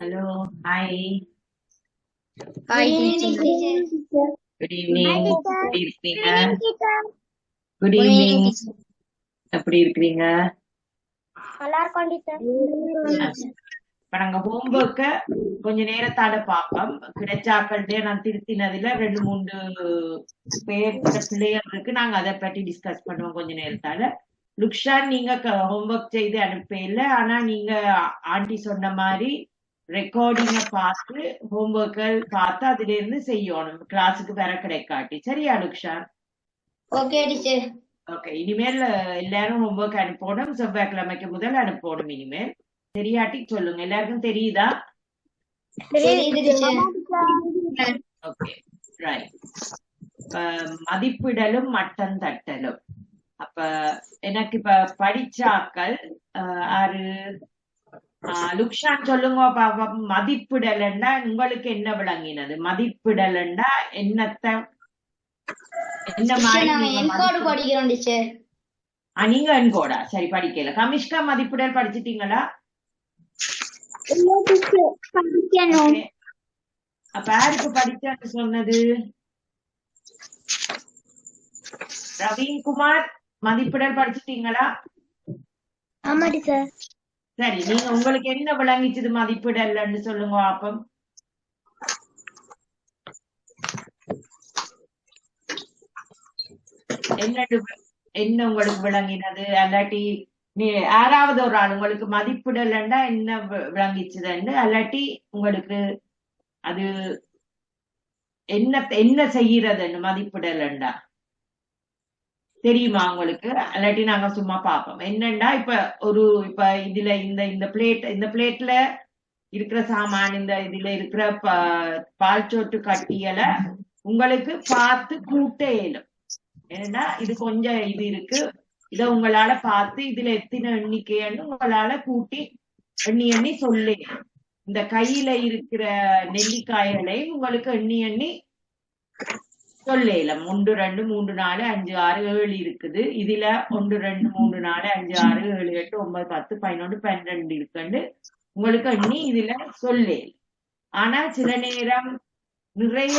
Hello, hi, Hi, Good evening, teacher. teacher. good Hi, evening. teacher. எப்படி Good இருக்கீங்க? evening, teacher. Good Good evening, evening. teacher. எப்படி இருக்கீங்க? நல்லா இருக்கோம், teacher. இப்ப நாங்க ஹோம்ஒர்க்க கொஞ்ச நேரத்தால பாப்போம். கிடைச்சாக்கள்டே நான் திருத்தினதுல 2-3 பேர் பிள்ளைகள் இருக்கு. நாங்க அதை பற்றி டிஸ்கஸ் பண்ணுவோம் கொஞ்ச நேரத்தால. லுக்ஷான் நீங்க ஹோம்ஒர்க் செய்து அனுப்பல. ஆனா நீங்க ஆண்டி சொன்ன மாதிரி ரெக்கார்டிங்க பார்த்து ஹோம்ஒர்க்கை பார்த்து அதுல இருந்து செய்யணும். கிளாஸுக்கு வர கிடைக்காட்டி. சரியா லுக்ஷான்? Okay, teacher. ஓகே, இனிமேல் எல்லாரும் ஹோம்ஒர்க் அனுப்பணும். செவ்வாய்க்கிழமைக்கு முதல் அனுப்பணும் இனிமேல். தெரியாட்டி சொல்லுங்க. எல்லாருக்கும் தெரியுதா? தெரியுது, teacher. Okay, right. மதிப்பிடலும் மட்டம் தட்டலும். அப்ப எனக்கு இப்ப படிச்சாக்கள் ஆறு லுக்ஷான் சொல்லுங்க பாப்போம். மதிப்பிடலண்டா உங்களுக்கு என்ன விளங்கினது? மதிப்பிடலண்டா என்னத்த என்ன Teacher, மாதிரி நாங்க நீங்க என்கோடு படிக்கிறோம், teacher. நீங்க என்கோடா? சரி, படிக்கல. கமிஷ்கா மதிப்பிடல் படிச்சிட்டீங்களா? இல்ல, teacher. படிக்கணும். Okay. அப்ப யாருக்கு படிச்சான்னு சொன்னது? ரவீன்குமார் மதிப்பிடல் படிச்சிட்டீங்களா? ஆமா, teacher. சரி, நீங்க உங்களுக்கு என்ன விளங்கிச்சது மதிப்பிடல்னு சொல்லுங்க பாப்போம். என்ன உங்களுக்கு விளங்கினது? அல்லாட்டி நீ யாராவது ஒரு ஆள் உங்களுக்கு மதிப்பிடலண்டா என்ன விளங்கிச்சதுன்னு, அல்லாட்டி உங்களுக்கு அது என்ன செய்யறதுன்னு மதிப்பிடலண்டா தெரியுமா உங்களுக்கு? அல்லாட்டி நாங்க சும்மா பார்ப்போம். என்னண்டா இப்ப இதுல இந்த பிளேட்ல இருக்கிற சாமான், இதுல இருக்கிற பால் சோட்டு கட்டியலை உங்களுக்கு பார்த்து கூட்ட இயலும். ஏன்னா இது கொஞ்சம் இது இருக்கு, இத உங்களால பார்த்து இதுல எத்தனை எண்ணிக்கைன்னு உங்களால கூட்டி எண்ணி சொல்லு. இந்த கையில இருக்கிற நெல்லிக்காய்களை உங்களுக்கு எண்ணி சொல்லேலம். 1 2 3 4 5 6 7 இருக்குது. இதுல 1 2 3 4 5 6 7 8 9 10 11 12 இருக்குன்னு உங்களுக்கு எண்ணி இதுல சொல்லேல். ஆனா சில நேரம் நிறைய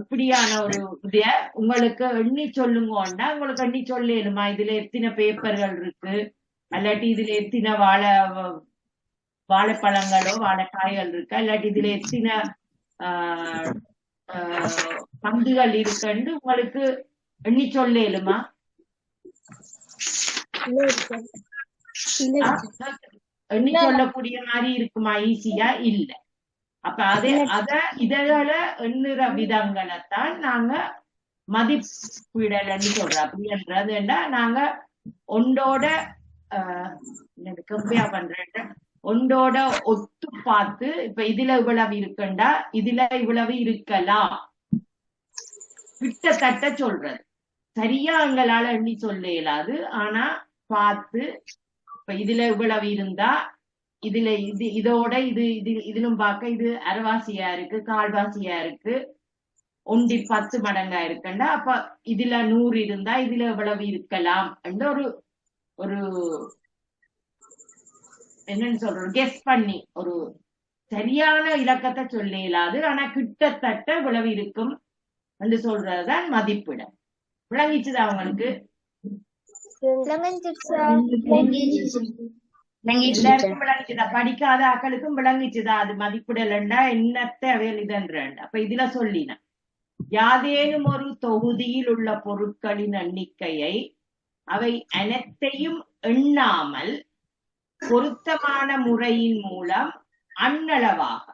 இப்படியான ஒரு இதைய உங்களுக்கு எண்ணி சொல்லுங்கன்னா உங்களுக்கு எண்ணி சொல்லேலுமா? இதுல எத்தனை பேப்பர்கள் இருக்கு, அல்லாட்டி இதுல எத்தனை வாழைப்பழங்களோ வாழைக்காய்கள் இருக்கு, இல்லாட்டி இதுல எத்தனை பந்துகள் இருக்குன்னு உங்களுக்கு எண்ணி சொல்லேலுமா? எண்ணி சொல்லக்கூடிய மாதிரி இருக்குமா? ஈஸியா இல்ல. அப்ப இதழ எண்ணுற விதங்களைத்தான் நாங்க மதிப்பிடலன்னு சொல்றோம். அப்படி என்றதுன்னா நாங்க ஒன்றோட கம்பேர் பண்றேன், ஒன்றோட ஒத்து பார்த்து இப்ப இதுல இவ்வளவு இருக்குண்டா இதுல இவ்வளவு இருக்கலாம் கிட்டத்தட்ட சொல்றது. சரியா எங்களால எண்ணி சொல்ல இயலாது. ஆனா பார்த்து இப்ப இதுல இவ்வளவு இருந்தா இதுல இதோட இதிலும் பார்க்க இது அரைவாசியா இருக்கு, கால்வாசியா இருக்கு, 1/10 மடங்கா இருக்குண்டா அப்ப இதுல 100 இருந்தா இதுல எவ்வளவு இருக்கலாம் என்ற ஒரு என்னன்னு சொல்றோம், கெஸ் பண்ணி ஒரு சரியான இலக்கத்தை சொல்ல இயலாது. ஆனா கிட்டத்தட்ட இவ்வளவு இருக்கும் என்று சொல்றதுதான் மதிப்பிட. விளங்கிச்சுதா அவங்களுக்கு? எல்லாருக்கும் விளங்கிச்சுதா? படிக்காத ஆக்களுக்கும் விளங்கிச்சுதா? அது மதிப்பிடலண்டா என்னத்தை அவையில் இதன்ற. அப்ப இதுல சொல்லின யாதேனும் ஒரு தொகுதியில் உள்ள பொருட்களின் எண்ணிக்கையை அவை அனைத்தையும் எண்ணாமல் பொருத்தமான முறையின் மூலம் அண்ணளவாக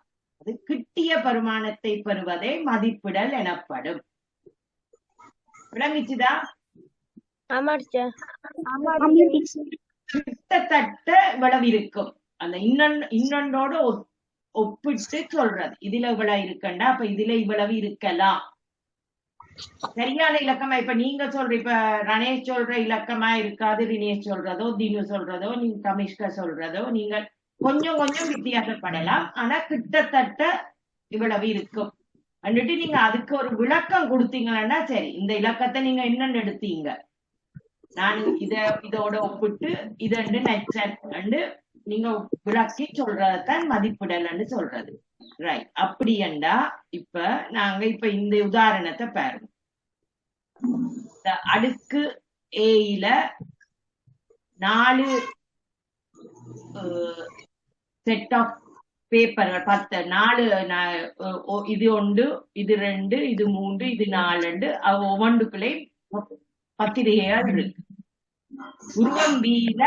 அது கிட்டிய பெருமானத்தை பெறுவதே மதிப்பிடல் எனப்படும். விளங்கிச்சுதா? கிட்டத்தட்ட இவ்வளவு இருக்கும். அந்த இன்னொன்றோட ஒப்பிட்டு சொல்றது. இதுல இவ்வளவு இருக்கண்டா அப்ப இதுல இவ்வளவு இருக்கலாம். சரியான இலக்கமா இப்ப நீங்க சொல்ற, இப்ப ரணேஷ் சொல்ற இலக்கமா இருக்காது. தினேஷ் சொல்றதோ, தினு சொல்றதோ, நீங்க கமிஷ்கா சொல்றதோ, நீங்க கொஞ்சம் கொஞ்சம் வித்தியாசப்படலாம். ஆனா கிட்டத்தட்ட இவ்வளவு இருக்கும் வந்துட்டு நீங்க அதுக்கு ஒரு விளக்கம் கொடுத்தீங்கன்னா சரி, இந்த இலக்கத்தை நீங்க என்னன்னு எடுத்தீங்க, நான் இதோட ஒப்பிட்டு இதண்டு நச்சன் நீங்க விளக்கி சொல்றதான் மதிப்பிடல்னு சொல்றது. ரைட். அப்படி என்றா இப்ப நாங்க இப்ப இந்த உதாரணத்தை பாருங்க. இந்த அடுக்கு ஏல 4 செட் ஆஃப் பேப்பர்கள் 10 4 இது 1 இது 2 இது 3 இது 4 ஒவ்வொன்றுக்குள்ளே பத்திரிகைகள் இருக்கு. உருவம் வீல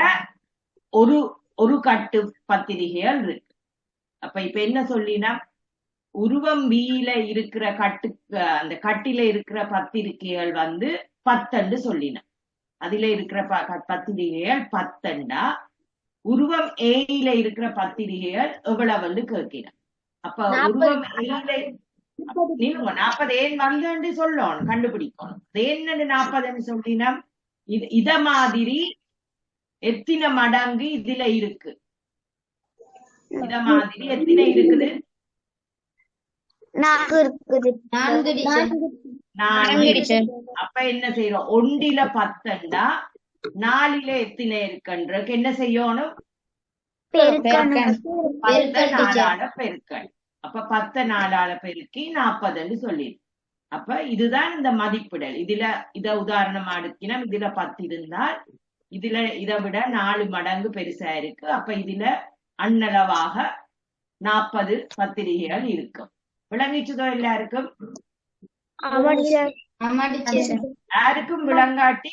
ஒரு கட்டு பத்திரிகைகள் இருக்கு. அப்ப இப்ப என்ன சொல்லினா உருவம் வீல இருக்கிற அந்த கட்டில இருக்கிற பத்திரிகைகள் 10 சொல்லின. அதுல இருக்கிற பத்திரிகைகள் 10 உருவம் ஏல இருக்கிற பத்திரிகைகள் எவ்வளவு கேட்கின. அப்ப உருவம் ஏல 40 ஏன் வந்து சொல்லணும், கண்டுபிடிக்கணும். என்னன்னு 40 சொல்லினா இத மாதிரி எத்தனை மடங்கு இதுல இருக்கு. இத மாதிரி எத்தனை இருக்குது? 4. அப்ப என்ன செய்யறோம்? 1ல 10 4ல எத்தனை இருக்குன்றதுக்கு என்ன செய்யணும்? 10 4ஆல பெருக்கல். அப்ப 10 4ஆல பெருக்கி 40 சொல்லிடு. அப்ப இதுதான் இந்த மதிப்பிடல். இத உதாரணமா எடுக்கணும். இதுல 10 இருந்தால் இதுல இதை விட 4 மடங்கு பெருசா இருக்கு. அப்ப இதுல அண்ணளவாக 40 பத்திரிகைகள் இருக்கும். விளங்கிச்சுதோ எல்லாருக்கும்? யாருக்கும் விளங்காட்டி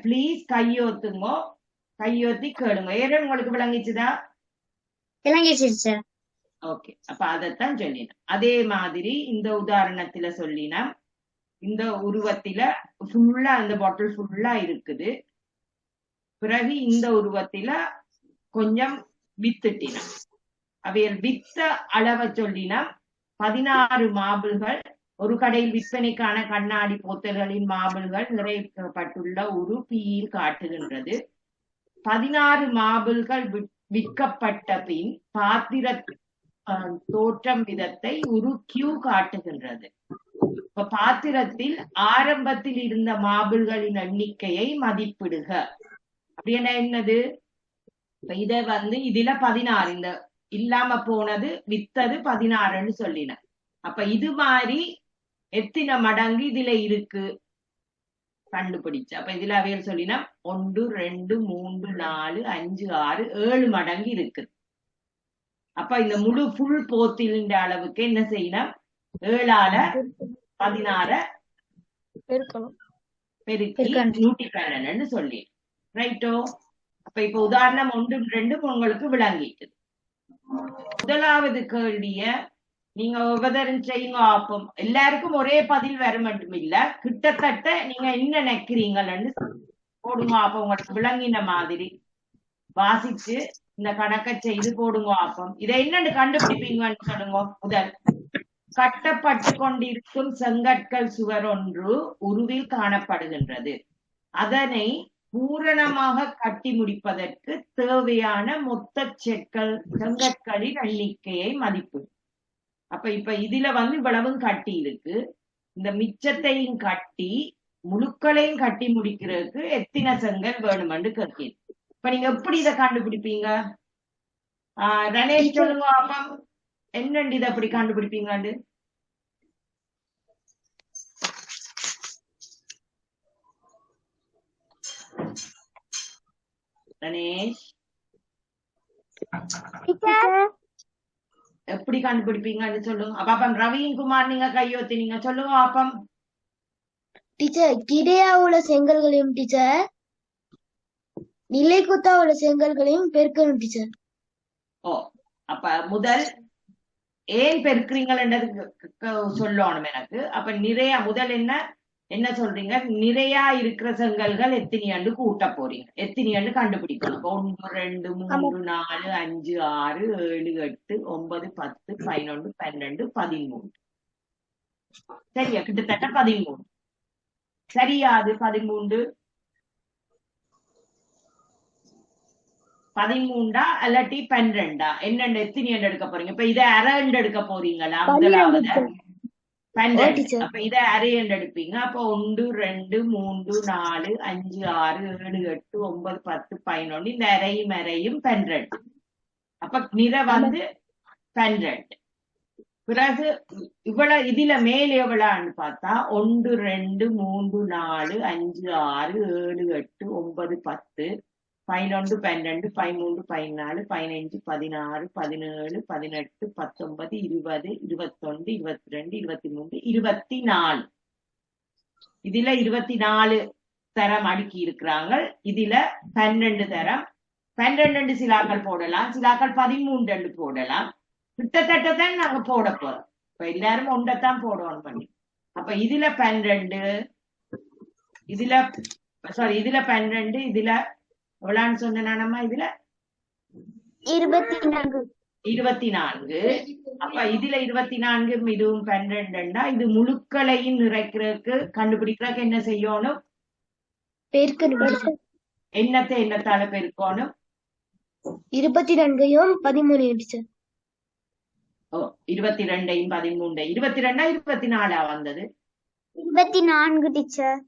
பிளீஸ் கையோத்துங்கோ, கையோத்தி கேளுங்க. ஏறன் உங்களுக்கு விளங்கிச்சுதா? ஓகே. அப்ப அதத்தான் சொல்லினோம். அதே மாதிரி இந்த உதாரணத்துல சொல்லினா இந்த உருவத்தில ஃபுல்லா இந்த பாட்டில் ஃபுல்லா இருக்குது. பிறகு இந்த உருவத்தில கொஞ்சம் வித்துட்டினா அவையல் வித்த அளவை சொல்லினா 16 மாபிள்கள் ஒரு கடையில் விற்பனைக்கான கண்ணாடி போத்தல்களின் மாபிள்கள் நிறைவேற்றப்பட்டுள்ள ஒரு பீயில் காட்டுகின்றது. 16 மாபிள்கள் விற்கப்பட்ட பின் பாத்திர தோற்றம் விதத்தை ஒரு கியூ காட்டுகின்றது. இப்ப பாத்திரத்தில் ஆரம்பத்தில் இருந்த மாபிள்களின் எண்ணிக்கையை மதிப்பிடுக. அப்படின்னா என்னது? இப்ப இத இதுல 16 இந்த இல்லாம போனது வித்தது 16ன்னு சொல்லின. அப்ப இது மாதிரி எத்தனை மடங்கு இதுல இருக்கு கண்டுபிடிச்சு. அப்ப இதுல அவையல் சொல்லினா 1 2 3 4 5 6 7 மடங்கு இருக்கு. அப்ப இந்த முழு புல் போத்திலின் அளவுக்கு என்ன செய்யணும்? 7ஆல 16 பெருக்கி 112ன்னு சொல்லி. ரைட்டோ? அப்ப இப்ப உதாரணம் 1 2 உங்களுக்கு விளங்கிட்டு. முதலாவது கேள்விய நீங்க உபதரம் செய்யுங்க. ஆப்போம் எல்லாருக்கும் ஒரே பதில் வர மட்டும் இல்ல, கிட்டத்தட்ட நீங்க என்ன நினைக்கிறீங்கன்னு போடுங்க. ஆப்போம் உங்களுக்கு விளங்கின மாதிரி வாசிச்சு இந்த கணக்கை செய்து போடுங்க. ஆப்போம் இதை என்னன்னு கண்டுபிடிப்பீங்கன்னு சொல்லுங்க. முதல், கட்டப்பட்டு கொண்டிருக்கும் செங்கற்கள் சுவர் ஒன்று உருவில் காணப்படுகின்றது. அதனை பூரணமாக கட்டி முடிப்பதற்கு தேவையான மொத்த செங்கற்களின் எண்ணிக்கையை மதிப்பு. அப்ப இப்ப இதுல இவ்வளவும் கட்டி இருக்கு. இந்த மிச்சத்தையும் கட்டி முழுக்களையும் கட்டி முடிக்கிறதுக்கு எத்தனை செங்கல் வேணுமென்று கேட்கிறேன். இப்ப நீங்க எப்படி இதை கண்டுபிடிப்பீங்க? ரனேஷ் சொல்லுங்க. அப்ப என்னண்டு இதை எப்படி கண்டுபிடிப்பீங்க? ரனேஷ் எப்படி கண்டுபிடிப்பீங்கன்னு சொல்லுங்க. அப்ப ரவீன் குமார் நீங்க கையோத்தி நீங்க சொல்லுங்க. அப்பம் டீச்சர் கிடையா உள்ள செங்கல்களையும் டீச்சர் நிலை குத்தா உள்ள செங்கல்களையும் பெருக்கணும் டீச்சர். ஓ, அப்ப முதல் ஏன் பெருக்குறீங்கன்றதுக்கு சொல்லணும் எனக்கு. அப்ப நிறைய முதல் என்ன சொல்றீங்க? நிறைய இருக்கிற செங்கல்கள் எத்தனையாண்டு கூட்ட போறீங்க, எத்தனையாண்டு கண்டுபிடிக்கணும். 1 2 3 4 5 6 7 8 9 10 11 12 13. சரியா? கிட்டத்தட்ட 13. சரியா? அது 13 அல்லாட்டி 12 என்னண்டு எத்தனை எடுக்க போறீங்க? இப்ப இதை அரை எடுக்க போறீங்களா? முதலாவது 12. அப்ப இதை அரை எடுப்பீங்க. அப்ப 1 2 3 4 5 6 7 8 9 10 11 இந்த அரையும் 12. அப்ப நிற வந்து 12. பிறகு இவ்வளவு இதுல மேல் எவ்வளவுன்னு பார்த்தா 1 2 3 4 5 6 7 8 9 10 11 12 13 14 15 16 17 18 19 20 21 22 23 24. இதுல 24 தரம் அடுக்கி இருக்கிறாங்க. இதுல 12 தரம். 12 சிலாக்கள் போடலாம், சிலாக்கள் 13 போடலாம். கிட்டத்தட்ட தான் நாங்க போட போறோம். இப்ப எல்லாரும் ஒன்றத்தான் போடணும் பண்ணி. அப்ப இதுல 12, இதுல சாரி இதுல 12, இதுல எவ்வளவுன்னு சொன்னா இதுல 24. 24. அப்ப இதுல 24 இதுவும் 12. இது முழுக்களையும் நிறைக்கிறதுக்கு கண்டுபிடிக்கிறதுக்கு என்ன செய்யணும்? பெருக்கணும். என்னத்தை என்னத்தால பெருக்கணும்? 24யும் 13 டீச்சர். ஓ 22யும் 13. 22 24 வந்தது. 24 டீச்சர்.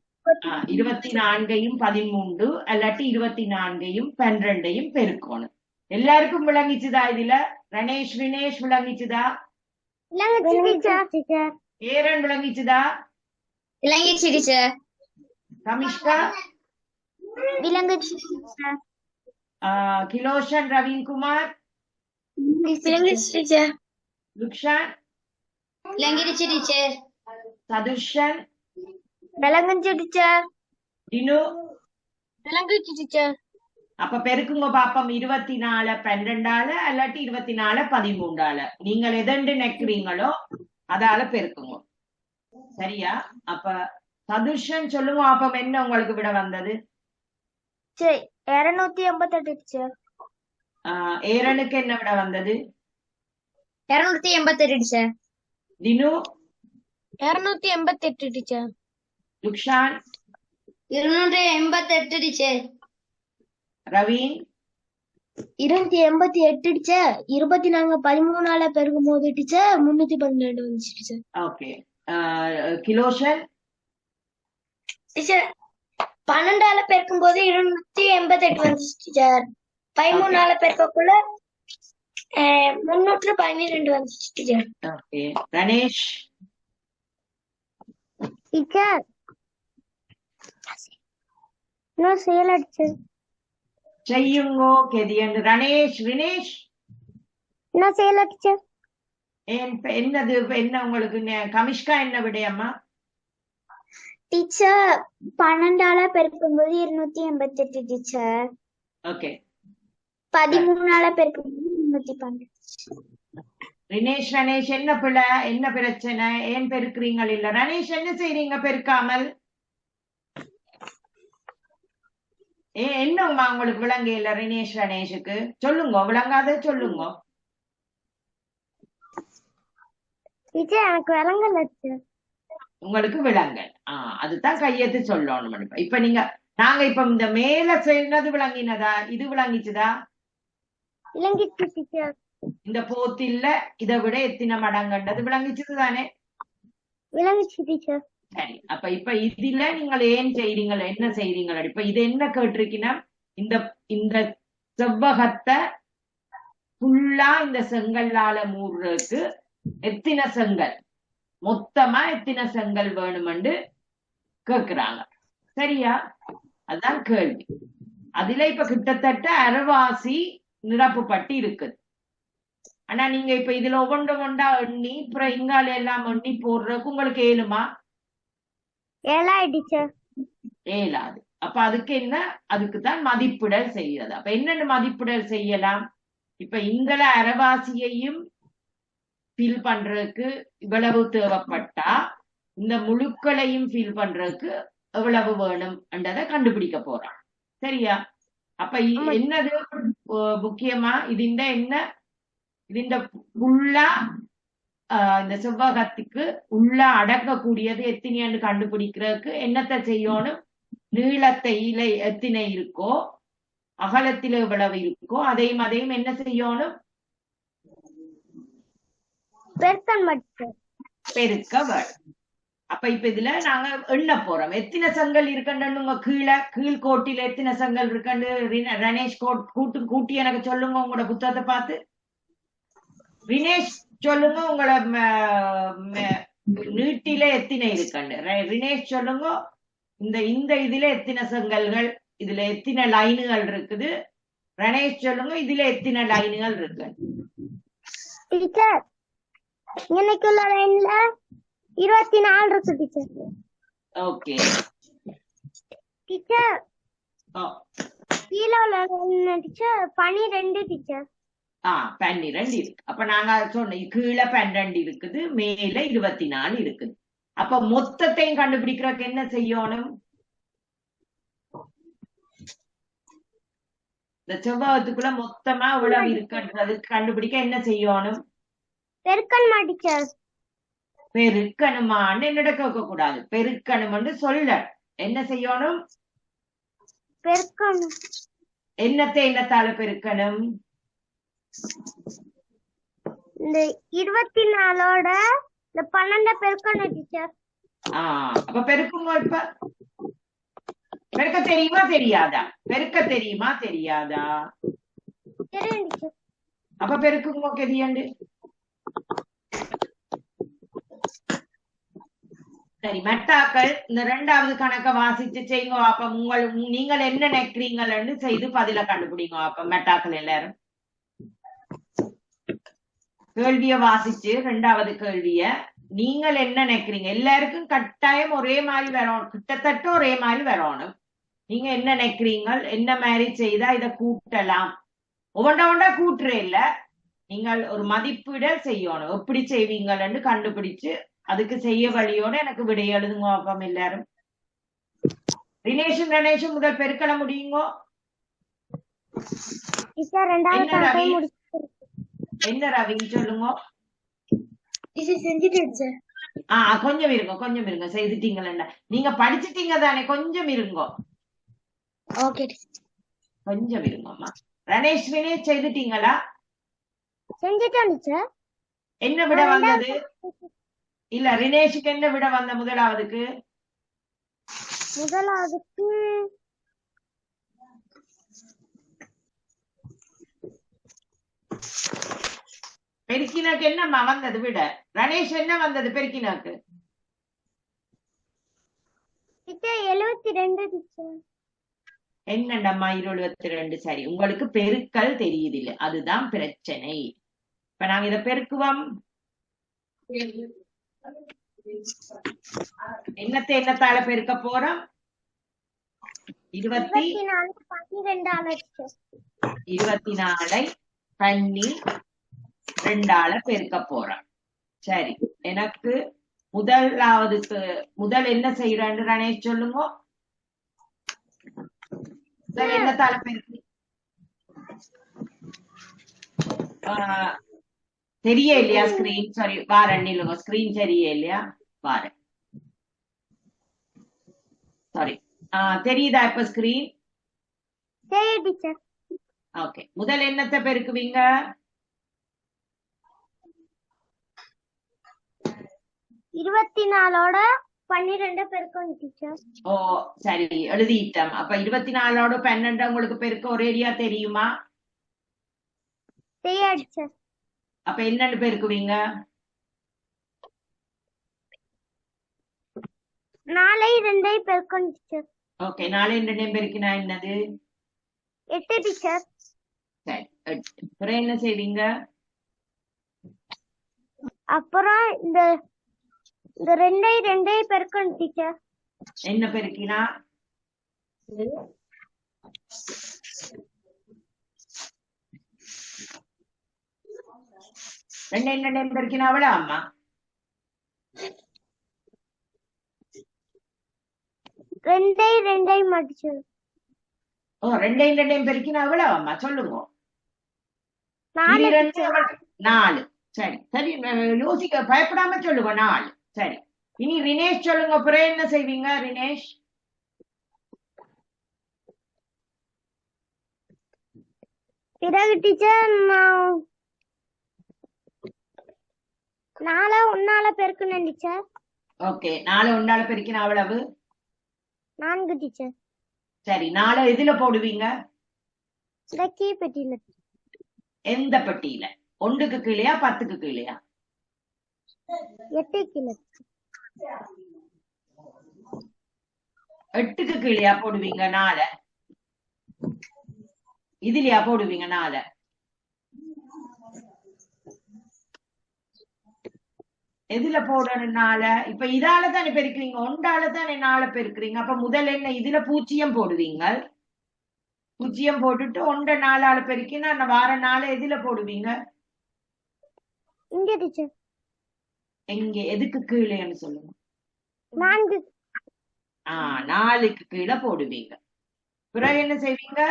24யும் 13 அல்லாட்டி 24யும் 12யும் பெருக்கணும். எல்லாருக்கும் விளங்கிச்சுதா? இதுல ரணேஷ் வினேஷ் விளங்கிச்சுதா? ஏரன் விளங்கிச்சுதா? விளங்கிச்சு டீச்சர். கமிஷ்கா, விளங்குச்சு டீச்சர். கிலோஷன், ரவீன்குமார், விளங்குச்சு டீச்சர். லுக்ஷான், விளங்கிடுச்சு டீச்சர். சதுஷன், விளங்குச்சு டீச்சர். டினு, விளங்குச்சு டீச்சர். அப்ப பெருக்குங்க பாப்பம். 24 12ஆல அல்லாட்டி 24 13ஆல. நீங்கள் எதண்டு நெக்கிறீங்களோ அதால பெருக்குங்க. சரியா? அப்ப சதுஷன் சொல்லுங்க பாப்பம், என்ன உங்களுக்கு விட வந்தது? 288 டீச்சர். ஏரனுக்கு என்ன விட வந்தது? 288 teacher. தினு, 288 teacher. லுக்ஷான், 288 teacher. Ravine, 288 teacher. 24 13ஆல பெருக்கும் போது டீச்சர் 312 வந்துச்சு டீச்சர். ஓகே. கிலோஷன், டீச்சர் 12ஆல பெருக்கும் போது 288 வந்துச்சு டீச்சர். 13ஆல பெருக்கக்குள்ள 312 வந்துச்சு டீச்சர். ஓகே. ரணேஷ், டீச்சர் இன்னும் செய்யல டீச்சர். செய்யுங்கோ கெதியன். ரணேஷ் வினேஷ் இன்னும் செய்யல டீச்சர். என்னது என்ன உங்களுக்கு? கமிஷ்கா என்ன விடையம்மா? டீச்சர் 12ஆல பெருக்கும்போது 288 டீச்சர். ஓகே. 13ஆல பெருக்கும்போது 312. ரினேஷ், ரணேஷ் என்ன பிள்ளை, என்ன பிரச்சனை, ஏன் பெருக்குறீங்க? இல்ல ரணேஷ் என்ன செய்றீங்க பெருக்காமல்? என்னம்மா உங்களுக்கு விளங்க இல்ல? ரினேஷ் ரணேஷுக்கு சொல்லுங்க, விளங்காத சொல்லுங்க. டீச்சர் எனக்கு விளங்கல டீச்சர். உங்களுக்கு விளங்கல். அதுதான் கையெழுத்து சொல்லணும். இப்ப நீங்க நாங்க இப்ப இந்த மேல செய்யறது விளங்கினதா? இது விளங்கிச்சுதா? விளங்கிச்சு டீச்சர். இந்த போத்தில்ல இதை விட எத்தனை மடங்கண்டது விளங்கிச்சது தானே? விளங்கிச்சு டீச்சர். சரி. அப்ப இப்ப இதுல நீங்கள் ஏன் செய்றீங்க, என்ன செய்றீங்க? இப்ப இது என்ன கேட்டிருக்கீங்கன்னா, இந்த இந்த செவ்வகத்தை ஃபுல்லா இந்த செங்கல்லால மூடுறதுக்கு எத்தனை செங்கல், மொத்தமா எத்தனை செங்கல் வேணுமென்று கேக்குறாங்க. சரியா? அதுதான் கேள்வி. அதுல இப்ப கிட்டத்தட்ட அரைவாசி நிரப்புப்பட்டு இருக்குது. ஆனா நீங்க இப்ப இதுல ஒவ்வொண்டா எண்ணி அப்புறம் இங்கால எல்லாம் எண்ணி போடுறதுக்கு உங்களுக்கு ஏழுமா? ஏழாது. அப்ப அதுக்கு என்ன? அதுக்குதான் மதிப்பிடல் செய்யறது. அப்ப என்னென்ன மதிப்பிடல் செய்யலாம்? இப்ப இங்கல அரைவாசியையும் ஃபில் பண்றதுக்கு இவ்வளவு தேவைப்பட்டா இந்த முழுக்களையும் ஃபில் பண்றதுக்கு எவ்வளவு வேணும் என்றதை கண்டுபிடிக்க போறான். சரியா? அப்ப என்னது முக்கியமா இதுண்ட என்ன? இதுண்ட ஃபுல்லா இந்த செவ்வகத்துக்கு உள்ள அடக்கக்கூடியது எத்தனைன்னு கண்டுபிடிக்கிறதுக்கு என்னத்தை செய்யணும்? நீளத்தை இலை எத்தனை இருக்கோ, அகலத்தில எவ்வளவு இருக்கோ அதையும் என்ன செய்யணும்? பெருக்க வேண்டும். அப்ப இப்ப இதுல நாங்க எண்ண போறோம் எத்தனை சங்கல் இருக்கண்டு உங்க கீழ்கோட்டில எத்தனை சங்கல் இருக்கண்டு ரணேஷ் கூட்டி எனக்கு சொல்லுங்க உங்களோட புத்தகத்தை பார்த்து. ரினேஷ் சொல்லுங்க உங்களோட நீட்டில எத்தனை இருக்கண்டு. ரினேஷ் சொல்லுங்க இந்த இதுல எத்தனை சங்கல்கள், இதுல எத்தனை லைனுகள் இருக்குது. ரணேஷ் சொல்லுங்க இதுல எத்தனை லைனுகள் இருக்கு. டீச்சர் இன்னைக்குள்ள லைன்ல 24 இருக்கு டீச்சர். ஓகே டீச்சர் கீழ உள்ள லைன் டீச்சர் 12 டீச்சர். 12 இருக்கு. அப்ப நாங்க சொன்ன கீழே 12 இருக்குது, மேல 24 இருக்குது. அப்ப மொத்தத்தையும் கண்டுபிடிக்கிறதுக்கு என்ன செய்யணும்? இந்த செவ்வகத்துக்குள்ள மொத்தமா இவ்வளவு இருக்குன்றது கண்டுபிடிக்க என்ன செய்யணும்? பெருக்கணுமா டீச்சர்? பெருக்கணுமான்னு என்னோட கேட்க கூடாது. பெருக்கணும்னு சொல்ல என்ன செய்யணும்? பெருக்கணும். என்னத்தை என்னத்தால பெருக்கணும்? இந்த 24ஓட இந்த 12 பெருக்கணும் டீச்சர். அப்ப பெருக்குங்க. இப்ப பெருக்க தெரியுமா தெரியாதா? பெருக்க தெரியுமா தெரியாதா? தெரியும் டீச்சர். அப்ப பெருக்குங்க தெரியாண்டு. சரி, மெட்டாக்கள் இந்த 2வது கணக்க வாசிச்சு செய்யுங்க. அப்ப நீங்கள் என்ன நினைக்கிறீங்கன்னு செய்து பதில கண்டுபிடிங்க. அப்ப மெட்டாக்கள் எல்லாரும் கேள்விய வாசிச்சு 2வது கேள்விய நீங்கள் என்ன நினைக்கிறீங்க? எல்லாருக்கும் கட்டாயம் ஒரே மாதிரி வரணும், கிட்டத்தட்ட ஒரே மாதிரி வரணும். நீங்க என்ன நினைக்கிறீங்க? என்ன மாதிரி செய்தா இத கூட்டலாம்? ஒவ்வொண்டா கூட்டுறே இல்ல, நீங்கள் ஒரு மதிப்பீடல் செய்யணும். எப்படி செய்வீங்கன்னு கண்டுபிடிச்சு அதுக்கு செய்ய வழியோட எனக்கு விடை எழுதுங்க. அப்பம் எல்லாரும் ரினேஷன் முதல் பெருக்கல முடியுங்கோ. என்ன ரவின்னு சொல்லுங்க. கொஞ்சம் இருங்க செய்துட்டீங்களா? நீங்க படிச்சுட்டீங்க தானே, கொஞ்சம் இருங்கோ. கொஞ்சம் இருங்கம்மா. ரணேஷ் செய்துட்டீங்களா? என்ன விட வந்தது? இல்ல, ரினேஷுக்கு என்ன விட வந்த முதலாவதுக்கு? பெருக்கினாக்கு என்னம்மா வந்தது விட? ரணேஷ் என்ன வந்தது பெருக்கினாக்கு? 72. என்னண்டம்மா 72? சரி, உங்களுக்கு பெருக்கல் தெரியுது இல்ல, அதுதான் பிரச்சனை. இப்ப நாங்க இத பெருக்குவோம். என்னத்தால பெருக்க போறோம்? 24 12ஆல பெருக்க போறோம். சரி, எனக்கு முதல் என்ன செய்யறேன்னு ரணேஷ் சொல்லுங்க. என்னத்தால பெருக்கு? தெரிய இல்லையா ஸ்கிரீன்? சாரி, வாரேன் இல்லைங்க, ஸ்கிரீன் தெரிய இல்லையா? வாரேன், சாரி. தெரியுதா இப்ப ஸ்கிரீன்? ஓகே, முதல் என்னத்தை பெருக்குவீங்க? 24ஓட 12 பெருக்கணும் டீச்சர். சரி, எழுதிட்டோம். அப்ப 24ஓட 12 உங்களுக்கு பெருக்க ஒரேடியா தெரியுமா? தெரியாது டீச்சர். அப்ப என்னன்னு பெருக்குவீங்க? 4 2 பெருக்கணும் டீச்சர். ஓகே, 4 2 பெருக்கினா என்னது? 8 டீச்சர். சரி, 8. அப்புறம் என்ன செய்வீங்க? அப்புறம் இந்த 2 2 பெருக்கணும் டீச்சர். என்ன பெருக்கினா? 2 2 பெருக்கினா அவ்வளவு அம்மா? 2 2 மடிச்சு. 2 2 பெருக்கினா அவ்வளவு அம்மா? சொல்லுங்க. 4. சரி சரி, யோசிக்க பயப்படாம சொல்லுங்க. 4. சரி, இனி ரினேஷ் சொல்லுங்க. அப்புறம் என்ன செய்வீங்க ரினேஷ்? பிறகு டீச்சர் 4 1ஆல பெருக்கணும் டீச்சர். ஓகே 4 ஒன்னால பெருக்கினா அவ்வளவு 4 டீச்சர். சரி 4 எதுல போடுவீங்க இந்த கீ பெட்டியில எந்த பெட்டியில 1க்கு கீழேயா 10க்கு கீழேயா 8 கீழே 8க்கு கீழேயா போடுவீங்க 4 இதுலயா போடுவீங்க 4 எதுல போடணும் 4 இப்ப இதால தானே பெருக்கிறீங்க 1ஆல தானே 4 பெருக்கிறீங்க அப்ப முதல்ல என்ன இதுல 0 போடுவீங்க 0 போட்டுட்டு 1 4ஆல பெருக்கினா அந்த வார 4 எதுல போடுவீங்க இங்க டீச்சர் எங்க எதுக்கு கீழேன்னு சொல்லுங்க 4 4க்கு கீழே போடுவீங்க பிறகு என்ன செய்வீங்க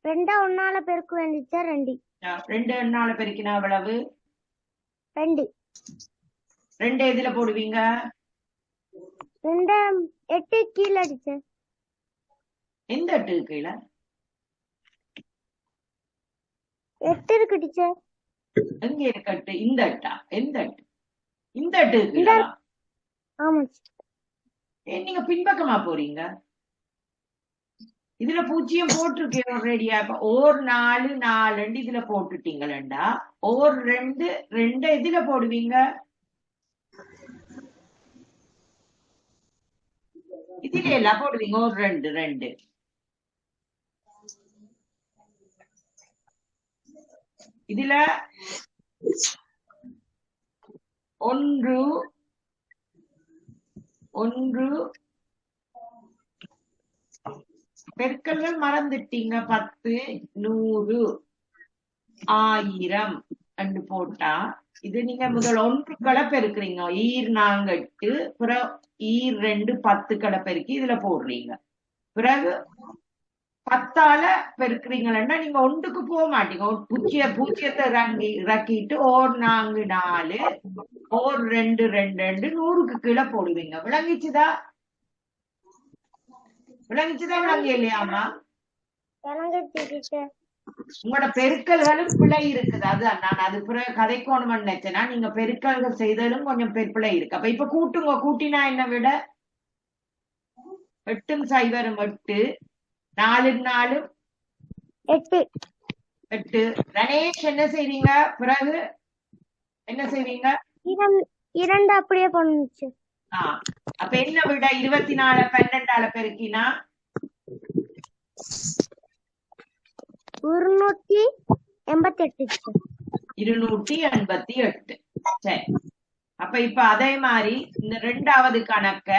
2 1ஆல பெருக்குவேன் டீச்சர் 2 2 எண்ணால பெருக்கினா எவ்வளவு 2 2 எதுல போடுவீங்க 2 8 கீழே டீச்சர் எந்த 8க்கு கீழே 8 இருக்கு டீச்சர் எங்க இருக்கு 8 இந்த 8 எந்த 8 இந்த 8க்கு கீழே ஆமா நீங்க பின்பக்கமா போறீங்க இதுல 0 போட்டிருக்கேன் ஆல்ரெடியா இப்ப ஓர் 4 4 இதுல போட்டுட்டீங்களா ஓர் 2 2 எதுல போடுவீங்க இதுல எல்லாம் போடுவீங்க ஓர் 2 2 இதுல 1 1 பெருக்கல்கள் மறந்துட்டீங்க 10 100 1000 என்று போட்டா இது நீங்க முதல் 1க்களை பெருக்குறீங்க ஈர் 4 8 பிறகு ஈர் 2 10க்களை பெருக்கி இதுல போடுறீங்க பிறகு 10ஆல பெருக்குறீங்கன்னா நீங்க 1க்கு போக மாட்டீங்க பூஜ்ஜியத்தை இறக்கிட்டு ஓர் 4 4 ஓர் 2 2 2 100க்கு கீழே போடுவீங்க விளங்கிச்சுதா விளங்க இல்லையாமா உங்களோட பெருக்கல்களும் பிழை இருக்குது அதுதான் நான் அது பிறகு கதைக்கோணும்னு நினைச்சேன்னா நீங்க பெருக்கல்கள் செய்தாலும் கொஞ்சம் பிழை இருக்கு அப்ப இப்ப கூட்டுங்க கூட்டினா என்ன விட 8 0 8 4 4 8 8 கணேஷ் என்ன செய்வீங்க பிறகு என்ன செய்வீங்க 2 அப்படியே பண்ணுச்சு அப்ப என்ன விட 24 12ஆல பெருக்கினா 288 288 சரி அப்ப இப்ப அதே மாதிரி இந்த 2வது கணக்க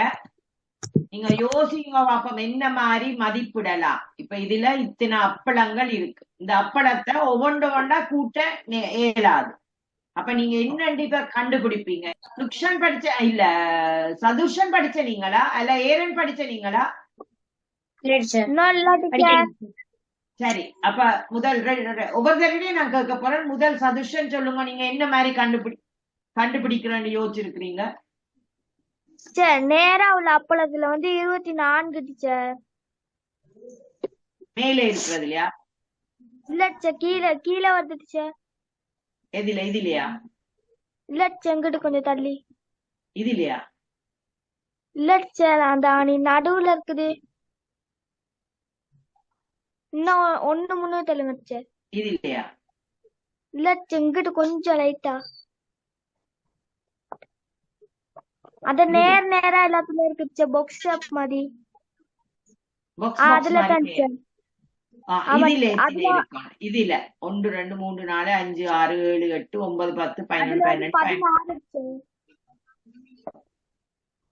நீங்க யோசிங்க பாப்போம் என்ன மாதிரி மதிப்பிடலாம் இப்ப இதுல இத்தனை அப்பளங்கள் இருக்கு இந்த அப்பளத்தை ஒவ்வொன்றா கூட்ட இயலாது அப்ப நீங்க என்னண்டு இப்ப கண்டுபிடிப்பீங்க லுக்ஷன் படிச்ச இல்ல சதுஷன் படிச்ச நீங்களா அல்ல ஏரன் படிச்ச நீங்களா சரி அப்ப முதல் ஒவ்வொரு தடவையும் நான் கேட்க போறேன் முதல் சதுஷன் சொல்லுங்க நீங்க என்ன மாதிரி கண்டுபிடிக்கிறேன்னு யோசிச்சிருக்கிறீங்க நேரா உள்ள அப்பளத்துல 24 டீச்சர் மேலே இருக்கிறது இல்லையா இல்ல கீழே கீழே வருது டீச்சர் எதுல இதுலயா இல்ல செங்கிட்டு கொஞ்சம் தள்ளி இதுலயா இல்ல டீச்சர் அந்த அணி நடுவுல இருக்குது இன்னும் 1 3 தள்ளுங்க டீச்சர் இது இல்லையா இல்ல செங்கிட்டு கொஞ்சம் லைட்டா அத நேரா எல்லாத்துலயும் இருக்கு டீச்சர் பாக்ஸ் ஷாப் மாதிரி அதுல தான் டீச்சர் இதுல 1 2 3 4 5 6 7 8 9 10 11 12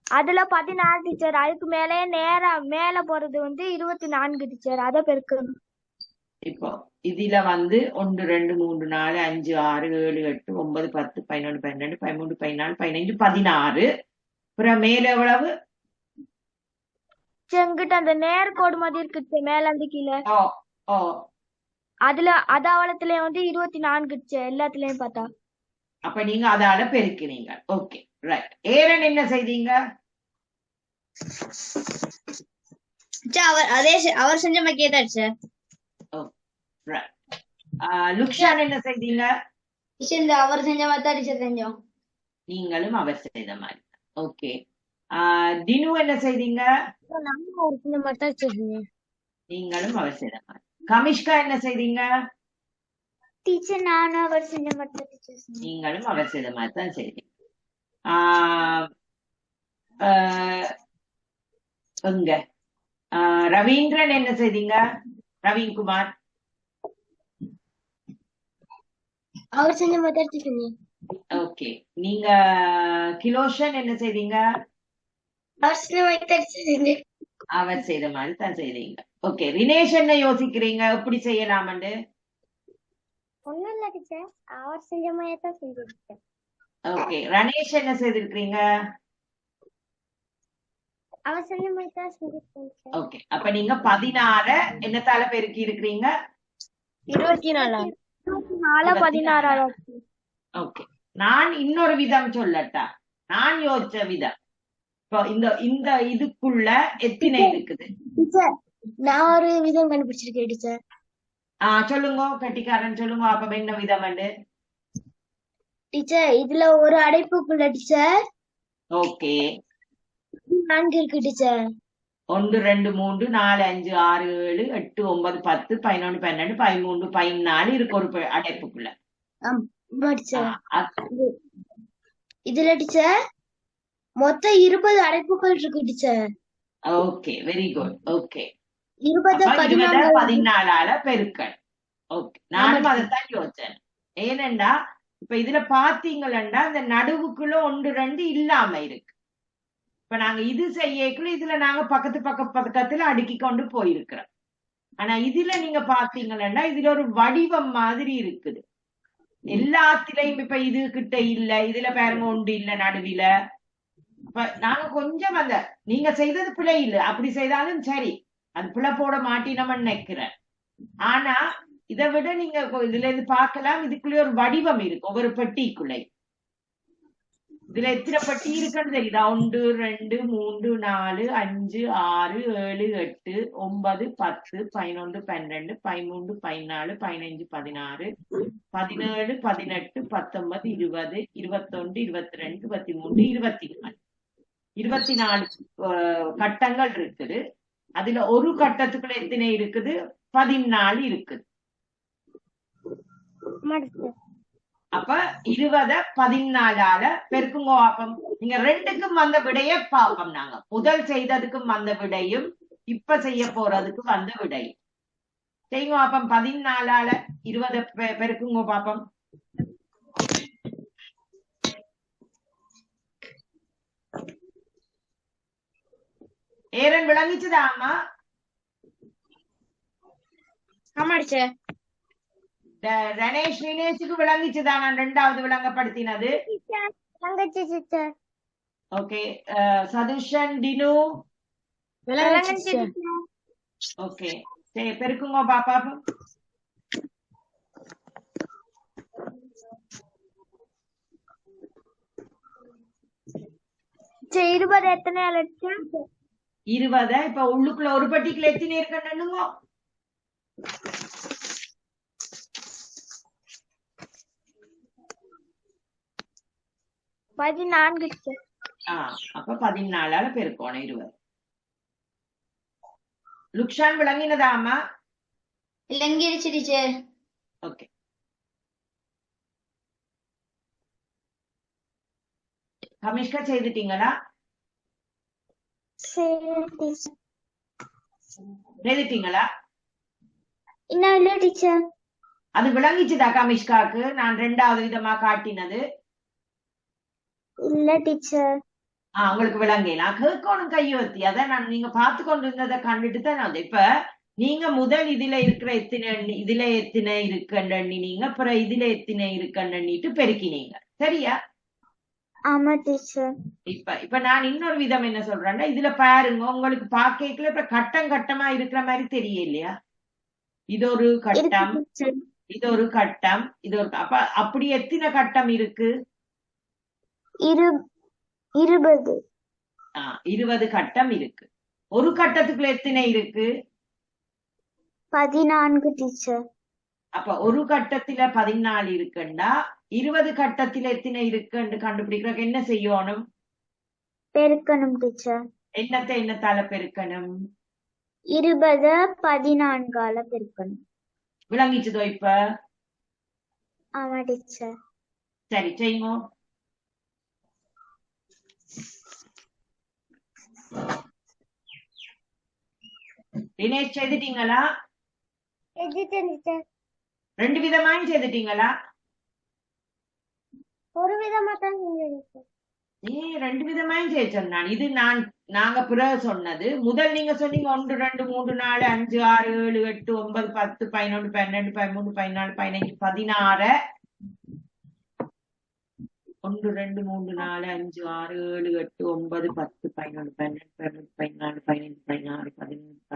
அதுல 16 டீச்சர் அதுக்கு மேலே நேரா மேல போறது 24 டீச்சர் அத பெருக்கணும் இப்போ இதுல 1 2 3 4 5 6 7 8 9 10 11 12 13 14 15 16 அப்புறம் மேல எவ்வளவு செங்கிட்ட அந்த நேர்கோடு மாதிரி இருக்கு மேல இருந்து கீழே அதுல அதாவளத்துல 24 எல்லாத்துலயும் பார்த்தா அப்ப நீங்க அதால பெருக்கினீங்க ஓகே ரைட் ஏரன் என்ன செய்தீங்க அவர் செஞ்ச மாதிரியே தான் சார் லுக்ஷான் என்ன செய்தீங்க டீச்சர் இந்த அவர் செஞ்ச மாதிரி தான் டீச்சர் செஞ்சோம். நீங்களும் அவர் செய்த மாதிரி. ஓகே. தினு என்ன செய்தீங்க? நானும் அவர் செஞ்ச மாதிரி தான் டீச்சர் செஞ்சேன். நீங்களும் அவர் செய்த மாதிரி. கமிஷ்கா என்ன செய்தீங்க? டீச்சர் நானும் அவர் செஞ்ச மாதிரி தான் டீச்சர் செஞ்சேன். நீங்களும் அவர் செய்த மாதிரி தான் செய்தீங்க. ஆஹ் ஆஹ் எங்க ரவீந்திரன் என்ன செய்தீங்க? ரவீன்குமார் அவர் செஞ்ச மாதிரி தான் டீச்சர் செஞ்சேன். ஓகே. நீங்க கிலோஷன் என்ன செய்தீங்க? அவர் செஞ்ச மாதிரி தான் டீச்சர் செஞ்சேன். அவர் செய்த மாதிரி தான் செய்தீங்க. ஓகே. ரினேஷ் என்ன யோசிக்கிறீங்க எப்படி செய்யலாம்னு? ஒண்ணும் இல்ல டீச்சர், அவர் செஞ்ச மாதிரி தான் செஞ்சிருக்கேன். ஓகே. ரணேஷ் என்ன செய்திருக்கிறீங்க? அவர் செஞ்ச மாதிரி தான் செஞ்சிருக்கேன். ஓகே. அப்ப நீங்க 16 என்னத்தால பெருக்கி இருக்கிறீங்க? 24 16 ஓகே. நான் இன்னொரு விதம் சொல்லட்டா? நான் யோசிச்ச விதம். இப்போ இந்த இதுக்குள்ள எத்தனை இருக்குது? டீச்சர் நான் ஒரு விதம் கண்டுபிடிச்சிருக்கேன் டீச்சர். சொல்லுங்க, கட்டிக்காரன் சொல்லுங்க. அப்ப என்ன விதம்? டீச்சர் இதுல ஒரு அடைப்புக்குள்ள டீச்சர் ஓகே. 4 இருக்கு டீச்சர். 1 2 3 4 5 6 7 8 9 10 11 12 13 14 இருக்கு ஒரு அடைப்புக்குள்ள. ஆமா டீச்சர். இதுல டீச்சர் மொத்தம் 20 அடைப்புகள் இருக்கு teacher. Okay, very good. Okay. 20 14 பெருக்கல். ஓகே. நானும் அதைத்தான் யோசிச்சேன். ஏனெண்டா இப்ப இதுல பாத்தீங்களா இந்த நடுவுக்குள்ள 1 2 இல்லாம இருக்கு. இப்ப நாங்க இது செய்யக்குள்ள இதுல நாங்க பக்கத்துல அடுக்கி கொண்டு போயிருக்கிறோம். ஆனா இதுல நீங்க பாத்தீங்களா இதுல ஒரு வடிவம் மாதிரி இருக்குது. எல்லாத்திலையும் இப்ப இது கிட்ட இல்ல, இதுல பாருங்க 1 இல்ல நடுவில. அப்ப நாங்க கொஞ்சம் நீங்க செய்தது பிழை இல்ல, அப்படி செய்தாலும் சரி, அது பிழை போட மாட்டினோம்னு நினைக்கிறேன். ஆனா இதை விட நீங்க இதுல இருந்து பார்க்கலாம், இதுக்குள்ளே ஒரு வடிவம் இருக்கு ஒவ்வொரு பெட்டிக்குள்ளே. இதுல எத்தனை பெட்டி இருக்குன்னு தெரியுதா? 1 2 3 4 5 6 7 8 9 10 11 12 13 14 15 16 17 18 19 20 21 22 23 24 கட்டங்கள் இருக்குது. அதுல ஒரு கட்டத்துக்குள்ள எத்தனை இருக்குது? 14 இருக்குது. அப்ப 20 14 பெருக்குங்க பாப்போம். நீங்க 2க்கும் வந்த விடைய பாப்போம். நாங்க முதல் செய்ததுக்கும் வந்த விடையும் இப்ப செய்ய போறதுக்கு வந்த விடையும் செய்யுங்க பாப்போம். 14 20 பெருக்குங்க பாப்போம். ஏரன் விளங்கிச்சுதா அம்மா? ஆமா டீச்சர். ரணேஷ் வினேஷுக்கு விளங்கிச்சுதா நான் 2வது விளங்கப்படுத்தினது? விளங்குச்சு டீச்சர். ஓகே. சதுஷன் டினு விளங்குச்சு. ஓகே. சரி, பெருக்குங்க பாப்பா. சரி 20 எத்தனை லட்சம்? 20. இப்ப உள்ளுக்குள்ள ஒரு பட்டிக்குள்ள எத்தனை இருக்கணுங்க? 14 டீச்சர். அப்ப 14 பெருக்கணும் 20. லுக்ஷான் விளங்கினதா அம்மா? விளங்கிருச்சு டீச்சர். ஓகே. கமிஷ்கா செய்துட்டீங்களா? செய்துட்டீங்களா? இன்னும் இல்ல டீச்சர். அது விளங்கிச்சுதா கமிஷ்காக்கு நான் 2வது விதமா காட்டினது? இல்ல டீச்சர். உங்களுக்கு விளங்கல கேட்கணும் கையோத்தி. அதான் நான் நீங்க பார்த்து கொண்டு இருந்ததை கண்டுட்டு தான் நான் இப்ப நீங்க முதல் இதுல இருக்கிற இதுல எத்தனை இருக்குன்னு நீங்க அப்புறம் இதுல எத்தனை இருக்குன்னுட்டு பெருக்கினீங்க, சரியா? ஆமா டீச்சர். இப்ப நான் இன்னொரு விதம் என்ன சொல்றேன்னா, இதுல பாருங்க உங்களுக்கு பாக்கல இப்ப கட்டம் கட்டமா இருக்கிற மாதிரி தெரியலையா? இது ஒரு கட்டம், இது ஒரு கட்டம், இது ஒரு அப்ப அப்படி எத்தனை கட்டம் இருக்கு? 20. 20 கட்டம் இருக்கு. ஒரு கட்டத்துக்குள்ள எத்தனை இருக்கு? 14 டீச்சர். அப்ப ஒரு கட்டத்துல 14 இருக்குண்டா 20 கட்டத்துல எத்தனை இருக்குன்னு கண்டுபிடிக்கிறதுக்கு என்ன செய்யணும்? பெருக்கணும் டீச்சர். என்னத்தை என்னத்தால பெருக்கணும்? 20 14ஆல பெருக்கணும். விளங்கிச்சுதோ இப்ப? ஆமா டீச்சர். சரி செய்யுங்க. தினேஷ் செய்துட்டீங்களா? டீச்சர். 2 விதமாயும் செய்துட்டீங்களா? ஒரு விதமா தான் செஞ்சேன். 2 விதமாயும் செய்ய சொன்னான். இது நாங்க பிறகு சொன்னது. முதல் நீங்க சொன்னீங்க 1 2 3 4 5 6 7 8 9 10 11 12 13 14 15 16 1 2 3 4 5 6 7 8 9 10 11 12 13 14 15 16 17 18